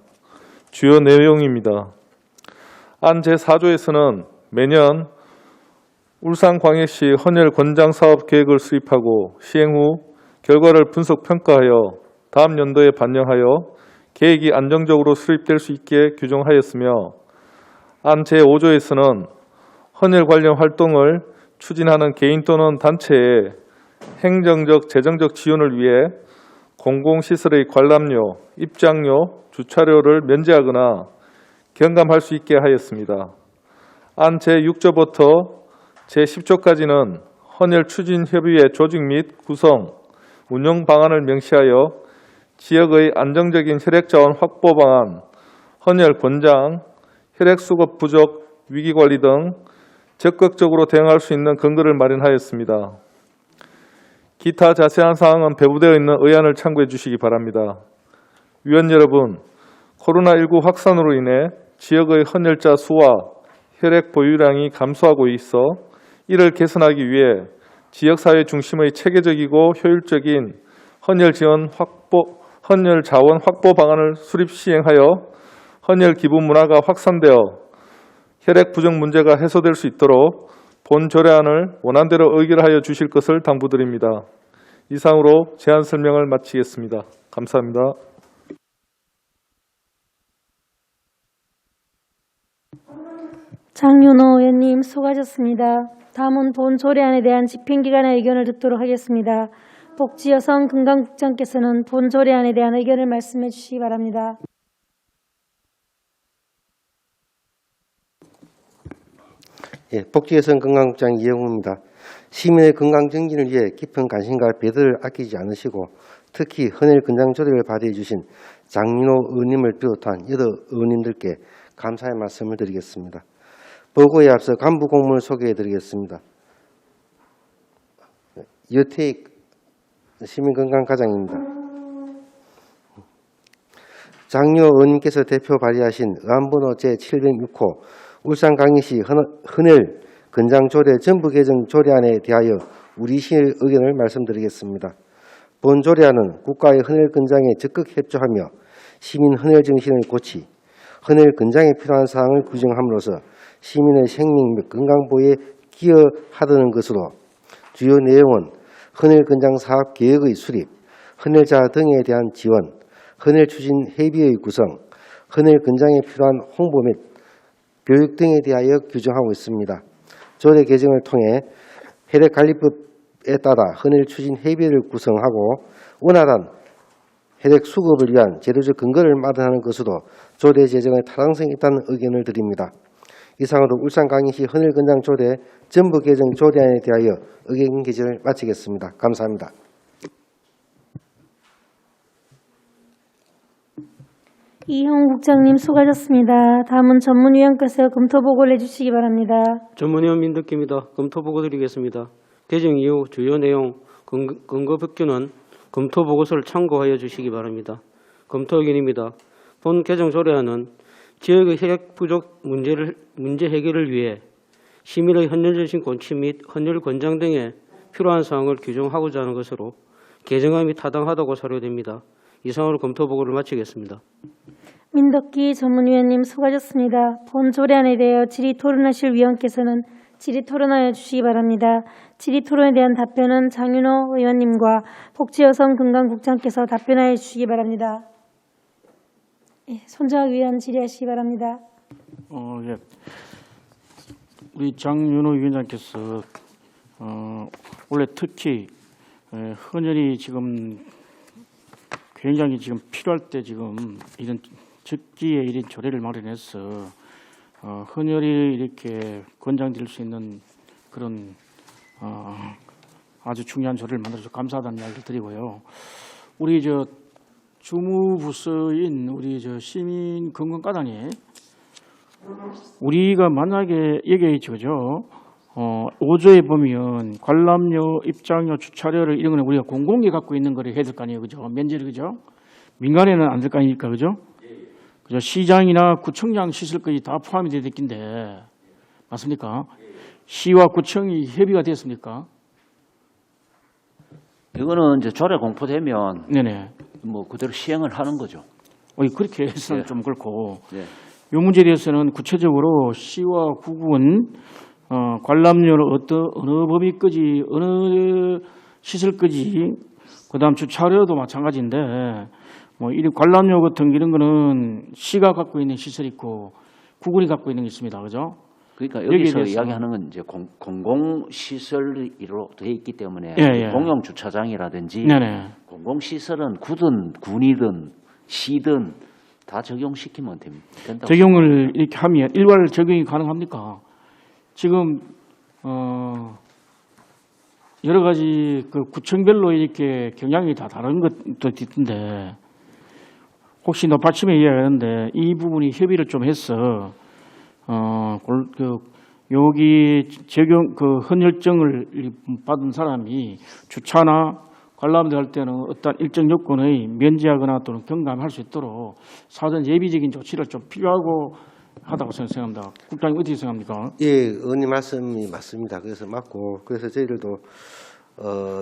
주요 내용입니다. 안 제4조에서는 매년 울산광역시 헌혈 권장 사업 계획을 수립하고 시행 후 결과를 분석 평가하여 다음 연도에 반영하여 계획이 안정적으로 수립될 수 있게 규정하였으며 안 제5조에서는 헌혈 관련 활동을 추진하는 개인 또는 단체의 행정적, 재정적 지원을 위해 공공시설의 관람료, 입장료, 주차료를 면제하거나 경감할 수 있게 하였습니다. 안 제6조부터 제10조까지는 헌혈추진협의회 조직 및 구성, 운영 방안을 명시하여 지역의 안정적인 혈액자원 확보 방안, 헌혈 권장, 혈액수급 부족, 위기관리 등 적극적으로 대응할 수 있는 근거를 마련하였습니다. 기타 자세한 사항은 배부되어 있는 의안을 참고해 주시기 바랍니다. 위원 여러분, 코로나19 확산으로 인해 지역의 헌혈자 수와 혈액 보유량이 감소하고 있어 이를 개선하기 위해 지역사회 중심의 체계적이고 효율적인 헌혈 자원 확보 방안을 수립 시행하여 헌혈 기부 문화가 확산되어 혈액 부족 문제가 해소될 수 있도록 본 조례안을 원안대로 의결하여 주실 것을 당부드립니다. 이상으로 제안 설명을 마치겠습니다. 감사합니다. 장윤호 의원님 수고하셨습니다. 다음은 본 조례안에 대한 집행기관의 의견을 듣도록 하겠습니다. 복지여성건강국장께서는 본 조례안에 대한 의견을 말씀해 주시기 바랍니다. 예, 복지여성건강국장 이영우입니다. 시민의 건강 정진을 위해 깊은 관심과 배려를 아끼지 않으시고 특히 헌혈 권장 조례를 발의해 주신 장민호 의원님을 비롯한 여러 의원님들께 감사의 말씀을 드리겠습니다. 보고에 앞서 간부 공문을 소개해 드리겠습니다. 여태익 시민건강과장입니다. 장윤호 의원님께서 대표 발의하신 의안번호 제706호 울산광역시 헌혈 권장조례 전부 개정 조례안에 대하여 우리 시의 의견을 말씀드리겠습니다. 본 조례안은 국가의 헌혈 권장에 적극 협조하며 시민 헌혈 정신을 고치 헌혈 권장에 필요한 사항을 규정함으로써 시민의 생명 및 건강 보호에 기여하려는 것으로 주요 내용은 헌혈 권장 사업 계획의 수립, 헌혈자 등에 대한 지원, 헌혈 추진 협의회의 구성, 헌혈 권장에 필요한 홍보 및 교육 등에 대하여 규정하고 있습니다. 조례 개정을 통해 혈액관리법에 따라 헌혈 추진 협의회를 구성하고 원활한 혈액 수급을 위한 제도적 근거를 마련하는 것으로 조례 제정에 타당성이 있다는 의견을 드립니다. 이상으로 울산광역시 헌혈 권장 조례 전부 개정 조례안에 대하여 의견 개진을 마치겠습니다. 감사합니다. 이형 국장님 수고하셨습니다. 다음은 전문위원께서 검토보고를 해주시기 바랍니다. 전문위원 민덕기입니다. 검토보고 드리겠습니다. 개정 이후 주요 내용, 근거 법규는 검토보고서를 참고하여 주시기 바랍니다. 검토 의견입니다. 본 개정 조례안은 지역의 혈액 부족 문제 해결을 위해 시민의 헌혈정신 고취 및 헌혈 권장 등에 필요한 사항을 규정하고자 하는 것으로 개정안이 타당하다고 사료됩니다. 이상으로 검토보고를 마치겠습니다. 민덕기 전문위원님 수고하셨습니다. 본 조례안에 대하여 질의토론하실 위원께서는 질의토론하여 주시기 바랍니다. 질의토론에 대한 답변은 장윤호 의원님과 복지여성건강국장께서 답변하여 주시기 바랍니다. 예, 손정학 위원 질의하시기 바랍니다. 예. 우리 장윤호 위원장께서 원래 특히 헌혈이 지금 굉장히 지금 필요할 때 지금 이런 적기에 이런 조례를 마련해서 헌혈이 이렇게 권장될 수 있는 그런 아주 중요한 조례를 만들어서 감사하다는 이야기를 드리고요. 우리 주무부서인 우리 시민건강과장이 우리가 만약에 여기에 있죠, 그죠? 5조에 보면 관람료, 입장료, 주차료를 이런 거는 우리가 공공이 갖고 있는 거를 해야 될 거 아니에요, 그죠? 면제를, 그죠? 민간에는 안 될 거 아닙니까, 그죠? 그죠? 시장이나 구청장 시설까지 다 포함이 되어 있긴데 맞습니까? 시와 구청이 협의가 됐습니까? 이거는 이제 조례 공포되면 네네. 뭐 그대로 시행을 하는 거죠. 그렇게 해서는 네. 좀 그렇고 네. 이 문제에 대해서는 구체적으로 시와 구군 관람료를 어느 범위까지 어느 시설까지 그다음 주차료도 마찬가지인데 뭐 이 관람료 같은 이런 거는 시가 갖고 있는 시설이 있고 구군이 갖고 있는 게 있습니다. 그죠? 그러니까 여기에 여기서 대해서- 이야기하는 건 이제 공공시설로 되어 있기 때문에 예. 공용 주차장이라든지 네네. 공공시설은 구든 군이든 시든 다 적용시키면 된다고. 적용을 이렇게 하면 일괄 적용이 가능합니까? 지금 여러 가지 그 구청별로 이렇게 경향이 다 다른 것도 있던데 혹시 높아침에 이야기하는데 이 부분이 협의를 좀 해서 여기 적용 헌혈증을 받은 사람이 주차나 관람대 할 때는 어떤 일정 요건의 면제하거나 또는 경감할 수 있도록 사전 예비적인 조치를 좀 필요하고 하다고 생각합니다. 국장님 어떻게 생각합니까? 예, 의원님 말씀이 맞습니다. 그래서 맞고, 그래서 저희들도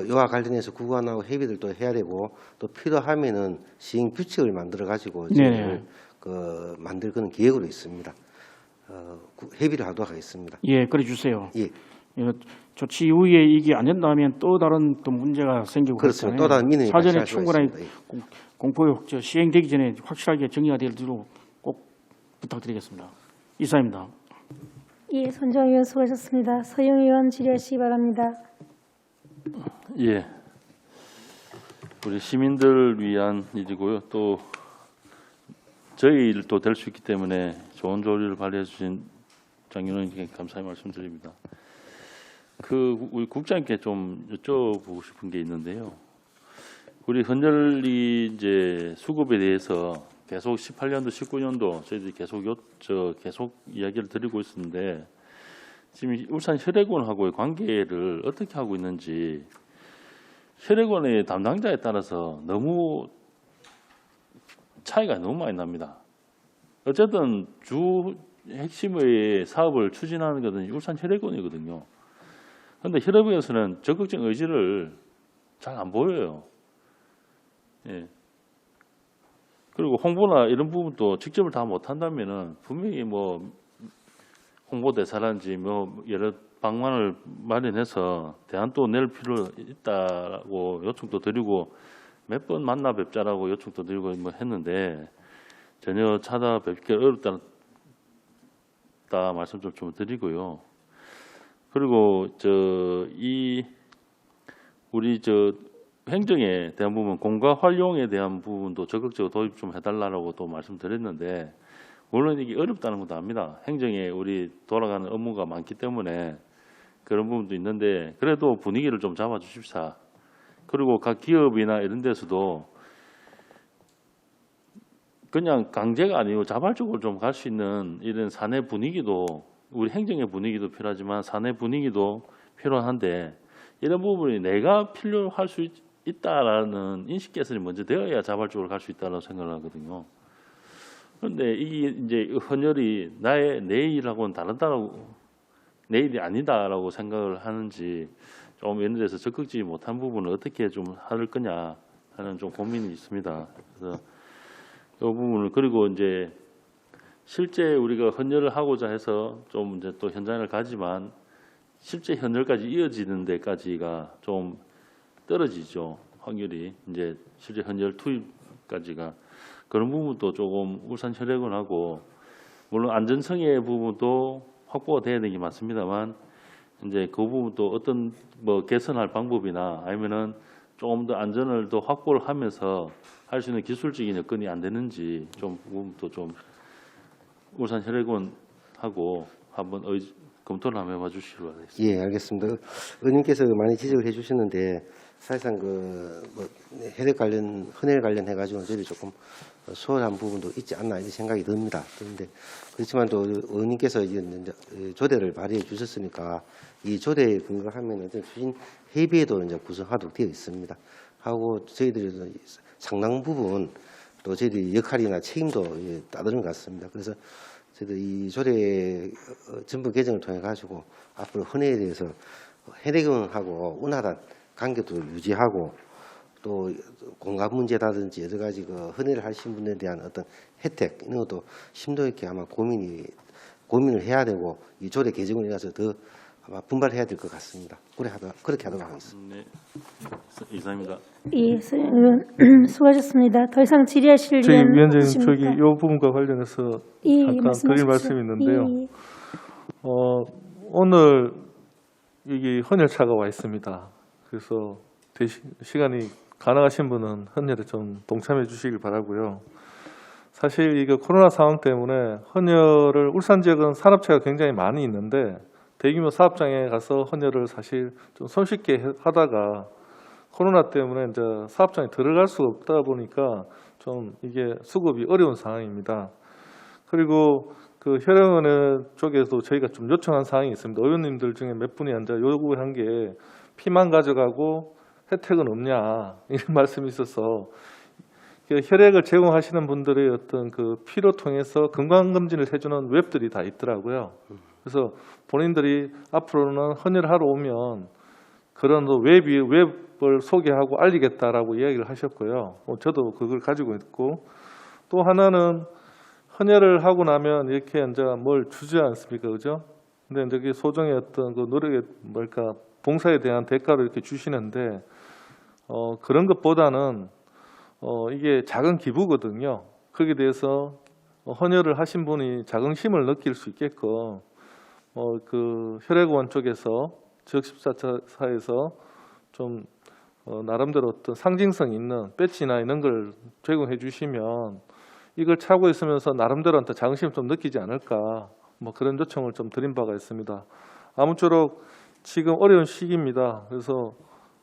이와 관련해서 구간하고 협의들도 해야 되고, 또 필요하면은 시행 규칙을 만들어 가지고 저희들 만들 그런 계획으로 있습니다. 협의를 하도록 하겠습니다. 예, 그래 주세요. 예, 조치 이후에 이게 안 된다면 또 다른 또 문제가 생기고 그렇습니다. 그렇잖아요. 또 다른 민원이 사전에 발생할 수가 충분하게 있습니다. 공포 시행되기 전에 확실하게 정리가 되도록 꼭 부탁드리겠습니다. 이사입니다. 예, 손정 의원 수고하셨습니다. 서영 의원 질의하시기 바랍니다. 예. 우리 시민들 위한 일이고요. 또 저희 일도 될 수 있기 때문에 좋은 조리를 발휘해 주신 장 의원님께 감사의 말씀드립니다. 우리 국장님께 좀 여쭤보고 싶은 게 있는데요. 우리 헌혈이 이제 수급에 대해서 계속 18년도, 19년도 저희들이 계속 이야기를 드리고 있었는데 지금 울산 혈액원하고의 관계를 어떻게 하고 있는지 혈액원의 담당자에 따라서 너무 차이가 너무 많이 납니다. 어쨌든 주 핵심의 사업을 추진하는 것은 울산 혈액원이거든요. 그런데 혈액원에서는 적극적인 의지를 잘 안 보여요. 예. 그리고 홍보나 이런 부분도 직접을 다 못한다면은 분명히 뭐 홍보대사라든지 뭐 여러 방안을 마련해서 대안도 낼 필요 있다고 요청도 드리고 몇 번 만나 뵙자라고 요청도 드리고 뭐 했는데 전혀 찾아뵙기 어렵다 말씀 좀 드리고요. 그리고 우리 행정에 대한 부분, 공과 활용에 대한 부분도 적극적으로 도입 좀 해달라고 또 말씀드렸는데 물론 이게 어렵다는 것도 압니다. 행정에 우리 돌아가는 업무가 많기 때문에 그런 부분도 있는데 그래도 분위기를 좀 잡아주십사. 그리고 각 기업이나 이런 데서도 그냥 강제가 아니고 자발적으로 좀 갈 수 있는 이런 사내 분위기도 우리 행정의 분위기도 필요하지만 사내 분위기도 필요한데 이런 부분이 내가 필요할 수 있다라는 인식 개선이 먼저 되어야 자발적으로 갈 수 있다고 생각을 하거든요. 그런데 이게 이제 헌혈이 내 일하고는 다르다라고 내 일이 아니다라고 생각을 하는지 좀 예를 들어서 적극적이지 못한 부분을 어떻게 좀 할 거냐 하는 좀 고민이 있습니다. 그래서 이 부분을 그리고 이제 실제 우리가 헌혈을 하고자 해서 좀 이제 또 현장을 가지만 실제 헌혈까지 이어지는 데까지가 좀 떨어지죠. 확률이 이제 실제 헌혈 투입까지가 그런 부분도 조금 울산 혈액원하고 물론 안전성의 부분도 확보가 돼야 되는 게 맞습니다만 이제 그 부분도 어떤 뭐 개선할 방법이나 아니면은 조금 더 안전을 더 확보를 하면서 할 수 있는 기술적인 여건이 안 되는지 좀 부분도 좀 울산 혈액원하고 하고 한번 검토를 한번 해봐 주시기 바라겠습니다. 예, 알겠습니다. 의원님께서 많이 지적을 해주셨는데 사실상 혈액 관련, 헌혈 관련해 가지고 저희들이 조금 소홀한 부분도 있지 않나 이런 생각이 듭니다. 그런데 그렇지만 또 의원님께서 이제 조례를 발의해 주셨으니까 이 조례에 근거하면은 추진 회의에도 이제 구성하도록 되어 있습니다. 하고 저희들이 상당 부분 또 저희들이 역할이나 책임도 따르는 것 같습니다. 그래서 저희들 이 조례 전부 개정을 통해 가지고 앞으로 헌혈에 대해서 혈액원하고 원활한 관계도 유지하고 또 공감 문제라든지 여러 가지 헌혈을 하신 분들에 대한 어떤 혜택 이런 것도 심도 있게 아마 고민을 해야 되고 이 조례 개정을 인해서 더 아마 분발해야 될 것 같습니다. 그렇게 하도록 하겠습니다. 네, 이상입니다. 예, 의원 수고하셨습니다. 더 이상 질의하실 저희 위원 위원장님 없으십니까? 저기 이 부분과 관련해서 예, 잠깐 말씀하십시오. 드릴 말씀이 있는데요. 예, 예. 오늘 여기 헌혈차가 와 있습니다. 그래서 시간이 가능하신 분은 헌혈에 좀 동참해 주시길 바라고요. 사실 이거 코로나 상황 때문에 헌혈을 울산 지역은 산업체가 굉장히 많이 있는데 대규모 사업장에 가서 헌혈을 사실 좀 손쉽게 하다가 코로나 때문에 이제 사업장에 들어갈 수가 없다 보니까 좀 이게 수급이 어려운 상황입니다. 그리고 그 혈액원 쪽에서 저희가 좀 요청한 사항이 있습니다. 의원님들 중에 몇 분이 앉아 요구한 게 피만 가져가고 혜택은 없냐 이런 말씀이 있어서 혈액을 제공하시는 분들의 어떤 그 피로 통해서 건강검진을 해주는 웹들이 다 있더라고요. 그래서 본인들이 앞으로는 헌혈하러 오면 그런 웹을 소개하고 알리겠다라고 이야기를 하셨고요. 저도 그걸 가지고 있고 또 하나는 헌혈을 하고 나면 이렇게 이제 뭘 주지 않습니까, 그죠? 근데 이제 그 소정의 어떤 그 노력의 봉사에 대한 대가를 이렇게 주시는데 그런 것보다는 이게 작은 기부거든요. 거기에 대해서 헌혈을 하신 분이 자긍심을 느낄 수 있게끔 그 혈액원 쪽에서 지역십사사에서 좀 나름대로 어떤 상징성 있는 배지나 이런 걸 제공해 주시면 이걸 차고 있으면서 나름대로 자긍심을 좀 느끼지 않을까 그런 요청을 좀 드린 바가 있습니다. 아무쪼록 지금 어려운 시기입니다. 그래서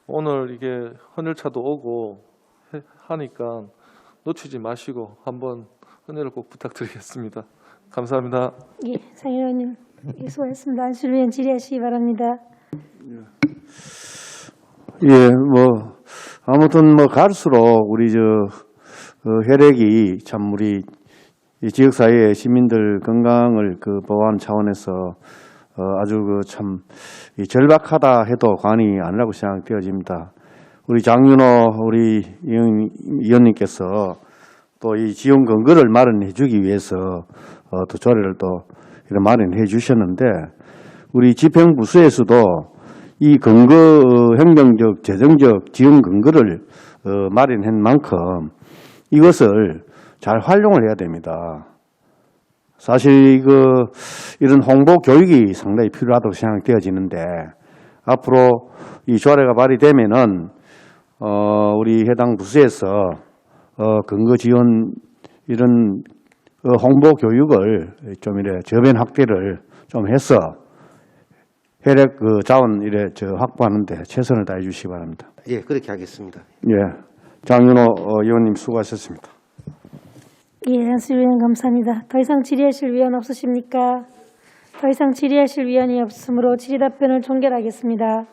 오늘 이게 헌혈차도 오고 하니까 놓치지 마시고 한번 헌혈을 꼭 부탁드리겠습니다. 감사합니다. 예, 상 의원님 수고하셨습니다. 안철 의원 질의하시기 바랍니다. 예, 아무튼 갈수록 우리 혈액이 참 우리 이 지역사회의 시민들 건강을 보호하는 차원에서 아주 참 절박하다 해도 과언이 아니라고 생각되어집니다. 우리 장윤호 우리 의원님께서 또 이 지원 근거를 마련해 주기 위해서 또 조례를 또 이런 마련해 주셨는데 우리 집행부서에서도 이 근거 행정적 재정적 지원 근거를 마련한 만큼 이것을 잘 활용을 해야 됩니다. 사실 이런 홍보 교육이 상당히 필요하다고 생각되어지는데 앞으로 이 조례가 발의되면은 우리 해당 부서에서 근거 지원 이런 홍보 교육을 좀 저변 확대를 좀 해서 혈액 자원 확보하는데 최선을 다해 주시기 바랍니다. 예, 그렇게 하겠습니다. 예, 장윤호 의원님 수고하셨습니다. 예, 안철 의원 감사합니다. 더 이상 질의하실 위원 없으십니까? 더 이상 질의하실 위원이 없으므로 질의 답변을 종결하겠습니다.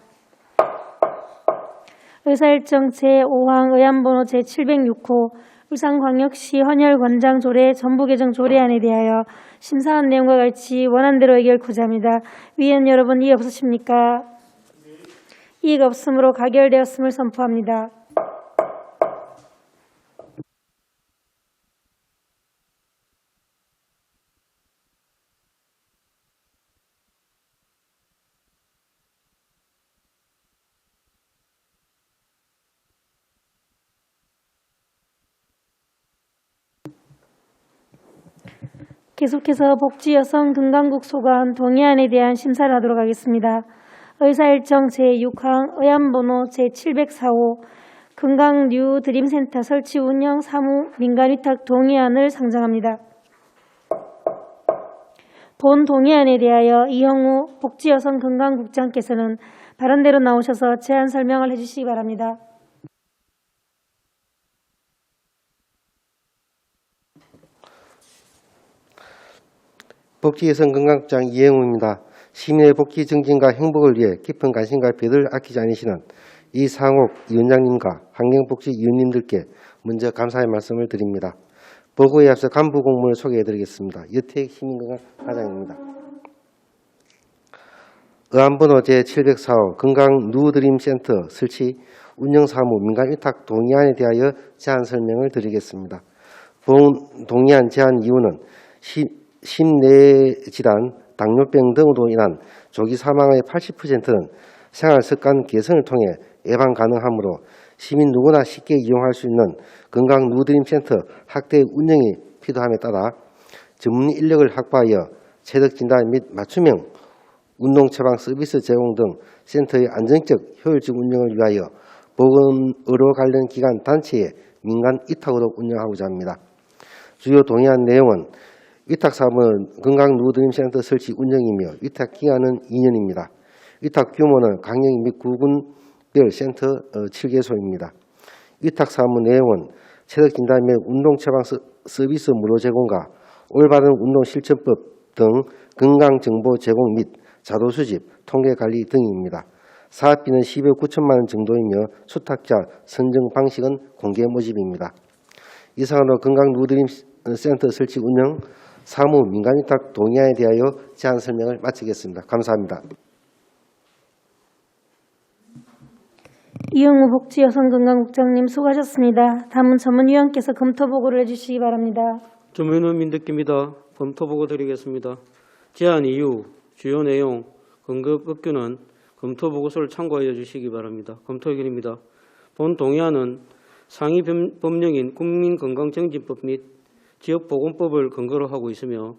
의사일정 제5항 의안번호 제706호 울산광역시 헌혈관장 조례 전부 개정 조례안에 대하여 심사한 내용과 같이 원안대로 의결코자 합니다. 위원 여러분 이의 없으십니까? 이의가 없으므로 가결되었음을 선포합니다. 계속해서 복지여성 금강국 소관 동의안에 대한 심사를 하도록 하겠습니다. 의사일정 제6항 의안번호 제704호 금강 뉴 드림센터 설치 운영 사무 민간위탁 동의안을 상정합니다. 본 동의안에 대하여 이형우 복지여성건강국장께서는 발언대로 나오셔서 제안 설명을 해주시기 바랍니다. 복지여성건강국장 이영우입니다. 시민의 복지 증진과 행복을 위해 깊은 관심과 배려를 아끼지 않으시는 이상옥 위원장님과 환경복지위원님들께 먼저 감사의 말씀을 드립니다. 보고에 앞서 간부 공문을 소개해드리겠습니다. 여택 시민건강과장입니다. 의안번호 제704호 건강 누드림센터 설치 운영사무 민간위탁 동의안에 대하여 제안 설명을 드리겠습니다. 본 동의안 제안 이유는 심내질환, 당뇨병 등으로 인한 조기 사망의 80%는 생활습관 개선을 통해 예방 가능하므로 시민 누구나 쉽게 이용할 수 있는 건강 누드림센터 확대 운영이 필요함에 따라 전문 인력을 확보하여 체력 진단 및 맞춤형 운동 처방 서비스 제공 등 센터의 안정적 효율적 운영을 위하여 보건의료 관련 기관 단체의 민간 위탁으로 운영하고자 합니다. 주요 동의안 내용은 위탁 사업은 건강 누드림센터 설치 운영이며 위탁 기간은 2년입니다. 위탁 규모는 강령 및 구군별 센터 7개소입니다. 위탁 사무 내용은 체력 진단 및 운동 처방 서비스 무료 제공과 올바른 운동 실천법 등 건강 정보 제공 및 자료 수집, 통계 관리 등입니다. 사업비는 12억 9천만 원 정도이며 수탁자 선정 방식은 공개 모집입니다. 이상으로 건강 누드림센터 설치 운영 사무 민간위탁 동의안에 대하여 제안 설명을 마치겠습니다. 감사합니다. 이영우 복지여성건강국장님 수고하셨습니다. 다음은 전문위원께서 검토보고를 해주시기 바랍니다. 전문위원 민덕기입니다. 검토보고 드리겠습니다. 제안 이유, 주요 내용, 근거 법규는 검토보고서를 참고하여 주시기 바랍니다. 검토 의견입니다. 본 동의안은 상위 법령인 국민건강증진법 및 지역보건법을 근거로 하고 있으며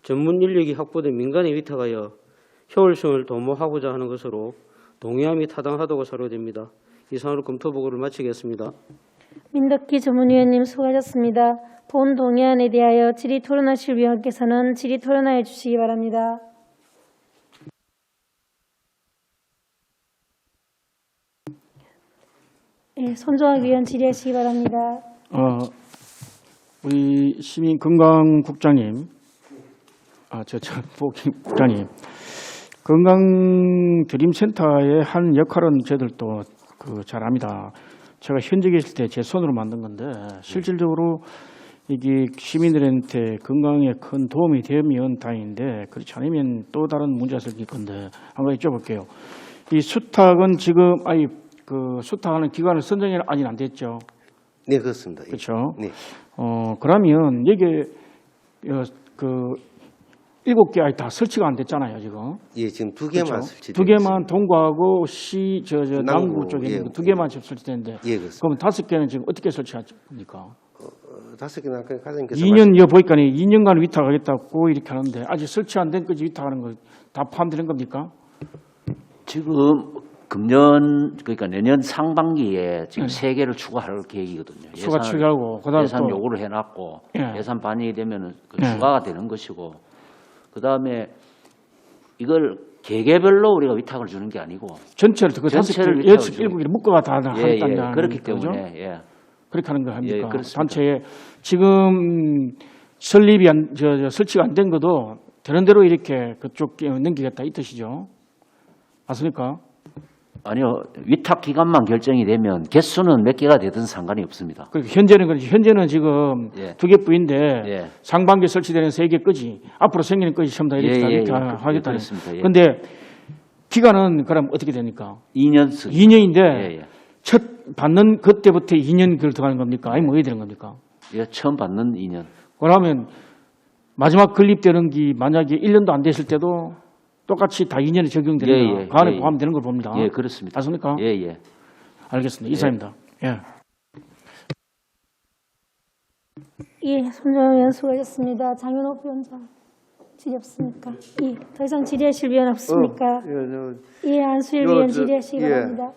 전문 인력이 확보된 민간에 위탁하여 효율성을 도모하고자 하는 것으로 동의안이 타당하다고 사료됩니다. 이상으로 검토보고를 마치겠습니다. 민덕기 전문위원님 수고하셨습니다. 본 동의안에 대하여 질의토론하실 위원께서는 질의토론하여 주시기 바랍니다. 네, 손종학 위원 질의하시기 바랍니다. 우리 시민건강국장님, 복지국장님, 건강드림센터의 한 역할은 저희들도 잘 압니다. 제가 현직에 있을 때 제 손으로 만든 건데 실질적으로 이게 시민들한테 건강에 큰 도움이 되면 다행인데 그렇지 않으면 또 다른 문제가 생길 건데 한 가지 여쭤볼게요. 이 수탁은 지금 수탁하는 기관을 선정이 아직 안 됐죠? 네, 그렇습니다. 그렇죠. 네. 그러면 여기에 7개 아직 다 설치가 안 됐잖아요, 지금. 예, 지금 2개만 그렇죠? 설치되어 2개만 동구하고 남구 쪽에 예, 있는 2개만 지금 설치되는데 예, 그렇습니다. 그럼 5개는 지금 어떻게 설치할 겁니까? 5개는 아까 과장님께서 2년 보니까 2년간 위탁하겠다고 이렇게 하는데 아직 설치 안 된 거지 위탁하는 거 다 포함되는 겁니까? 지금 금년 그러니까 내년 상반기에 지금 3개를 추가할 계획이거든요. 추가하고 그다음에 예산 또 요구를 해놨고 예. 예산 반영이 되면 예. 추가가 되는 것이고 그다음에 이걸 개개별로 우리가 위탁을 주는 게 아니고 전체를 그 전체를 5개, 위탁을 7개를 묶어가 다 하겠다는 그렇기 거죠? 때문에 예. 그렇게 하는 거 합니까? 예, 그렇습니다. 단체에 지금 설립이 설치가 안 된 것도 되는 대로 이렇게 그쪽 넘기겠다 이 뜻이죠. 맞습니까? 아니요 위탁 기간만 결정이 되면 개수는 몇 개가 되든 상관이 없습니다. 현재는 그렇지. 현재는 지금 예. 2개뿐인데 예. 상반기에 설치되는 3개 끄지 앞으로 생기는 끄지 전부 다 이렇게 하겠다는. 그렇습니다. 예. 그런데 기간은 그럼 어떻게 됩니까? 2년 2년인데 예. 첫 받는 그때부터 2년 들어가는 겁니까? 아니면 어떻게 되는 겁니까? 예, 처음 받는 2년. 그러면 마지막 건립되는 게 만약에 1년도 안 됐을 때도 똑같이 다 2년에 적용되는 거, 그 안에 포함되는 걸 봅니다. 예, 그렇습니다. 맞습니까? 예. 알겠습니다. 이사입니다. 예. 예, 손정학 위원 수고하셨습니다. 장현옥 위원장 질의 없습니까? 예, 더 이상 질의하실 위원 없습니까? 예, 안수일 위원 질의하시기 바랍니다.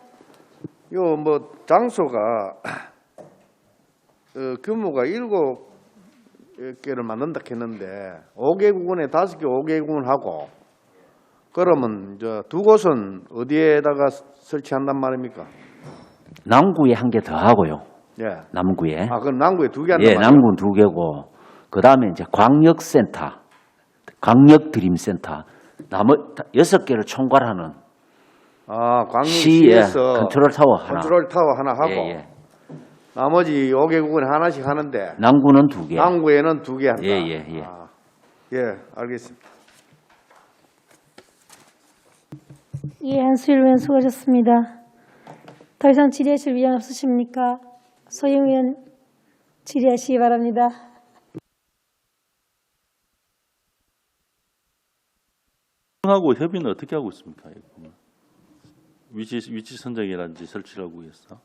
장소가 규모가 개를 만든다 했는데 5개국원에 5개 5개국원 하고 그러면 저 두 곳은 어디에다가 설치한단 말입니까? 남구에 한 개 더 하고요. 예. 남구에. 아 그럼 남구에 2개 한단 예, 말이에요? 남구는 2개고 그다음에 이제 광역센터, 광역드림센터 6개를 총괄하는 아 시의 광역시에서 컨트롤 타워 하나. 컨트롤 타워 하나 하고 예, 예. 나머지 5개국원에 하나씩 하는데 남구는 2개. 남구에는 2개 한다. 예, 예, 예. 아, 예, 알겠습니다. 예, 한수일 의원 수고하셨습니다. 더 이상 질의하실 의원 없으십니까? 소영 의원 질의하시기 바랍니다. 하고 협의는 어떻게 하고 있습니까? 이거? 위치 선정이라든지 설치를 하고 있어.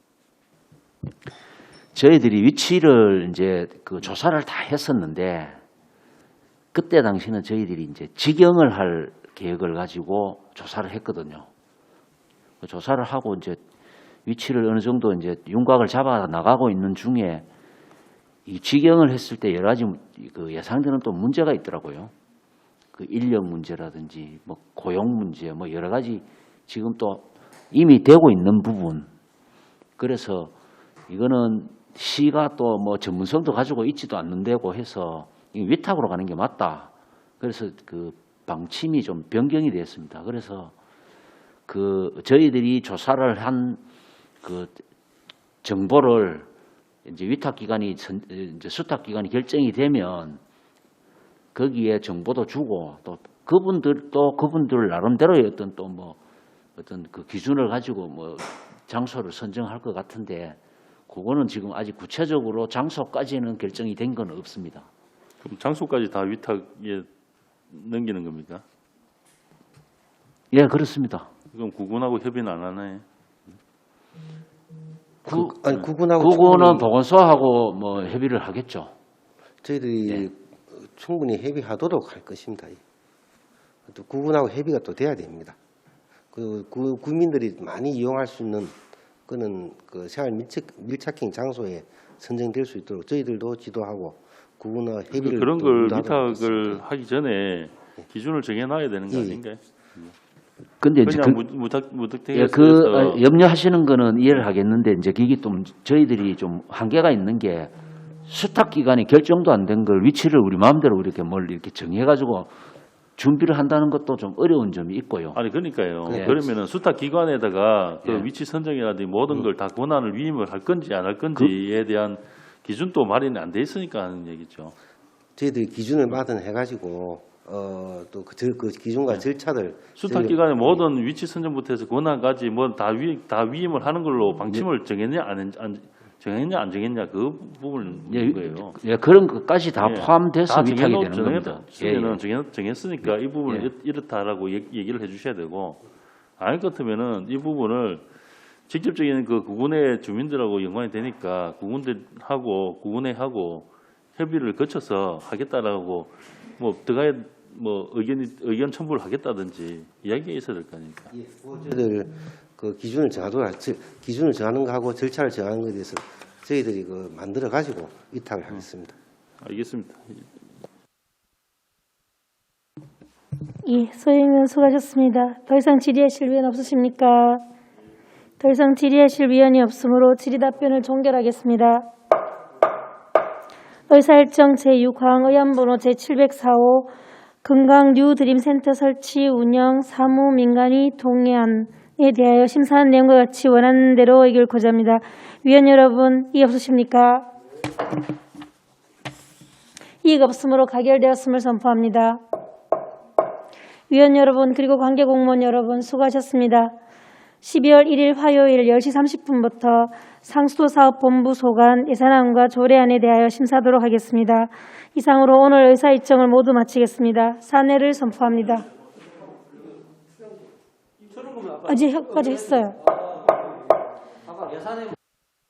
저희들이 위치를 이제 그 조사를 다 했었는데 그때 당시는 저희들이 이제 직영을 할 계획을 가지고 조사를 했거든요. 그 조사를 하고 이제 위치를 어느 정도 이제 윤곽을 잡아 나가고 있는 중에 이 직영을 했을 때 여러 가지 그 예상되는 또 문제가 있더라고요. 그 인력 문제라든지 뭐 고용 문제 뭐 여러 가지 지금 또 이미 되고 있는 부분. 그래서 이거는 시가 또 뭐 전문성도 가지고 있지도 않는 데고 해서 이 위탁으로 가는 게 맞다. 그래서 그 방침이 좀 변경이 됐습니다. 그래서 그 저희들이 조사를 한 그 정보를 이제 위탁 기관이 이제 수탁 기관이 결정이 되면 거기에 정보도 주고 또 그분들 나름대로의 어떤 또 뭐 어떤 그 기준을 가지고 뭐 장소를 선정할 것 같은데 그거는 지금 아직 구체적으로 장소까지는 결정이 된 건 없습니다. 그럼 장소까지 다 위탁에 넘기는 겁니까? 예, 그렇습니다. 그럼 구군하고 협의는 안 하네. 아니 구군하고 그거는 충분히 보건소하고 뭐 협의를 하겠죠. 저희들이 예. 충분히 협의하도록 할 것입니다. 또 구군하고 협의가 또 돼야 됩니다. 그 국민들이 많이 이용할 수 있는 그는 그 생활 밀착형 장소에 선정될 수 있도록 저희들도 지도하고 구군과 협의를 그런 또 걸 유도하도록 위탁을 하겠습니다. 하기 전에 기준을 정해놔야 되는 거 예. 아닌가요? 근데 이제 그냥 예, 무턱대해서 염려하시는 거는 이해를 하겠는데 이제 그게 좀 저희들이 좀 한계가 있는 게 수탁 기관이 결정도 안 된 걸 위치를 우리 마음대로 이렇게 뭘 이렇게 정해가지고 준비를 한다는 것도 좀 어려운 점이 있고요. 아니 그러니까요. 예. 그러면은 수탁 기관에다가 그 예. 위치 선정이라든지 모든 걸 다 권한을 위임을 할 건지 안 할 건지에 대한 기준도 마련이 안 돼 있으니까 하는 얘기죠. 저희들이 기준을 마련해가지고 또 그 기준과 절차를 수탁 기관의 모든 위치 선정부터 해서 권한까지 뭐 다 위임을 하는 걸로 방침을 정했냐 안 정했냐 그 부분인 예, 거예요. 예, 그런 것까지 다 예. 포함돼서 다 위탁이 되는 겁니다. 정했으니까 이 부분을 예. 이렇다라고 얘기를 해주셔야 되고 아닐 것 같으면은 이 부분을 직접적인 그 구군의 주민들하고 연관이 되니까 구군들하고 구군회하고 협의를 거쳐서 하겠다라고 뭐 들어가야 뭐 의견 첨부를 하겠다든지 이야기가 있어야 될 거 아닙니까? 저희들 그 기준을 정하는 거하고 절차를 정하는 것에 대해서 저희들이 그 만들어 가지고 위탁을 하겠습니다. 알겠습니다. 예, 소영 의원 수고하셨습니다. 더 이상 질의하실 의원 없으십니까? 더 이상 질의하실 의원이 없으므로 질의 답변을 종결하겠습니다. 의사일정 제6항 의안번호 제704호 금강 뉴드림센터 설치 운영 사무 민간이 동의안에 대하여 심사한 내용과 같이 원하는 대로 의결코자 합니다. 위원 여러분, 이의 없으십니까? 이의가 없으므로 가결되었음을 선포합니다. 위원 여러분 그리고 관계공무원 여러분 수고하셨습니다. 12월 1일 화요일 10시 30분부터 상수도사업본부 소관 예산안과 조례안에 대하여 심사하도록 하겠습니다. 이상으로 오늘 의사일정을 모두 마치겠습니다. 사내를 선포합니다. 어제 혁까지 했어요.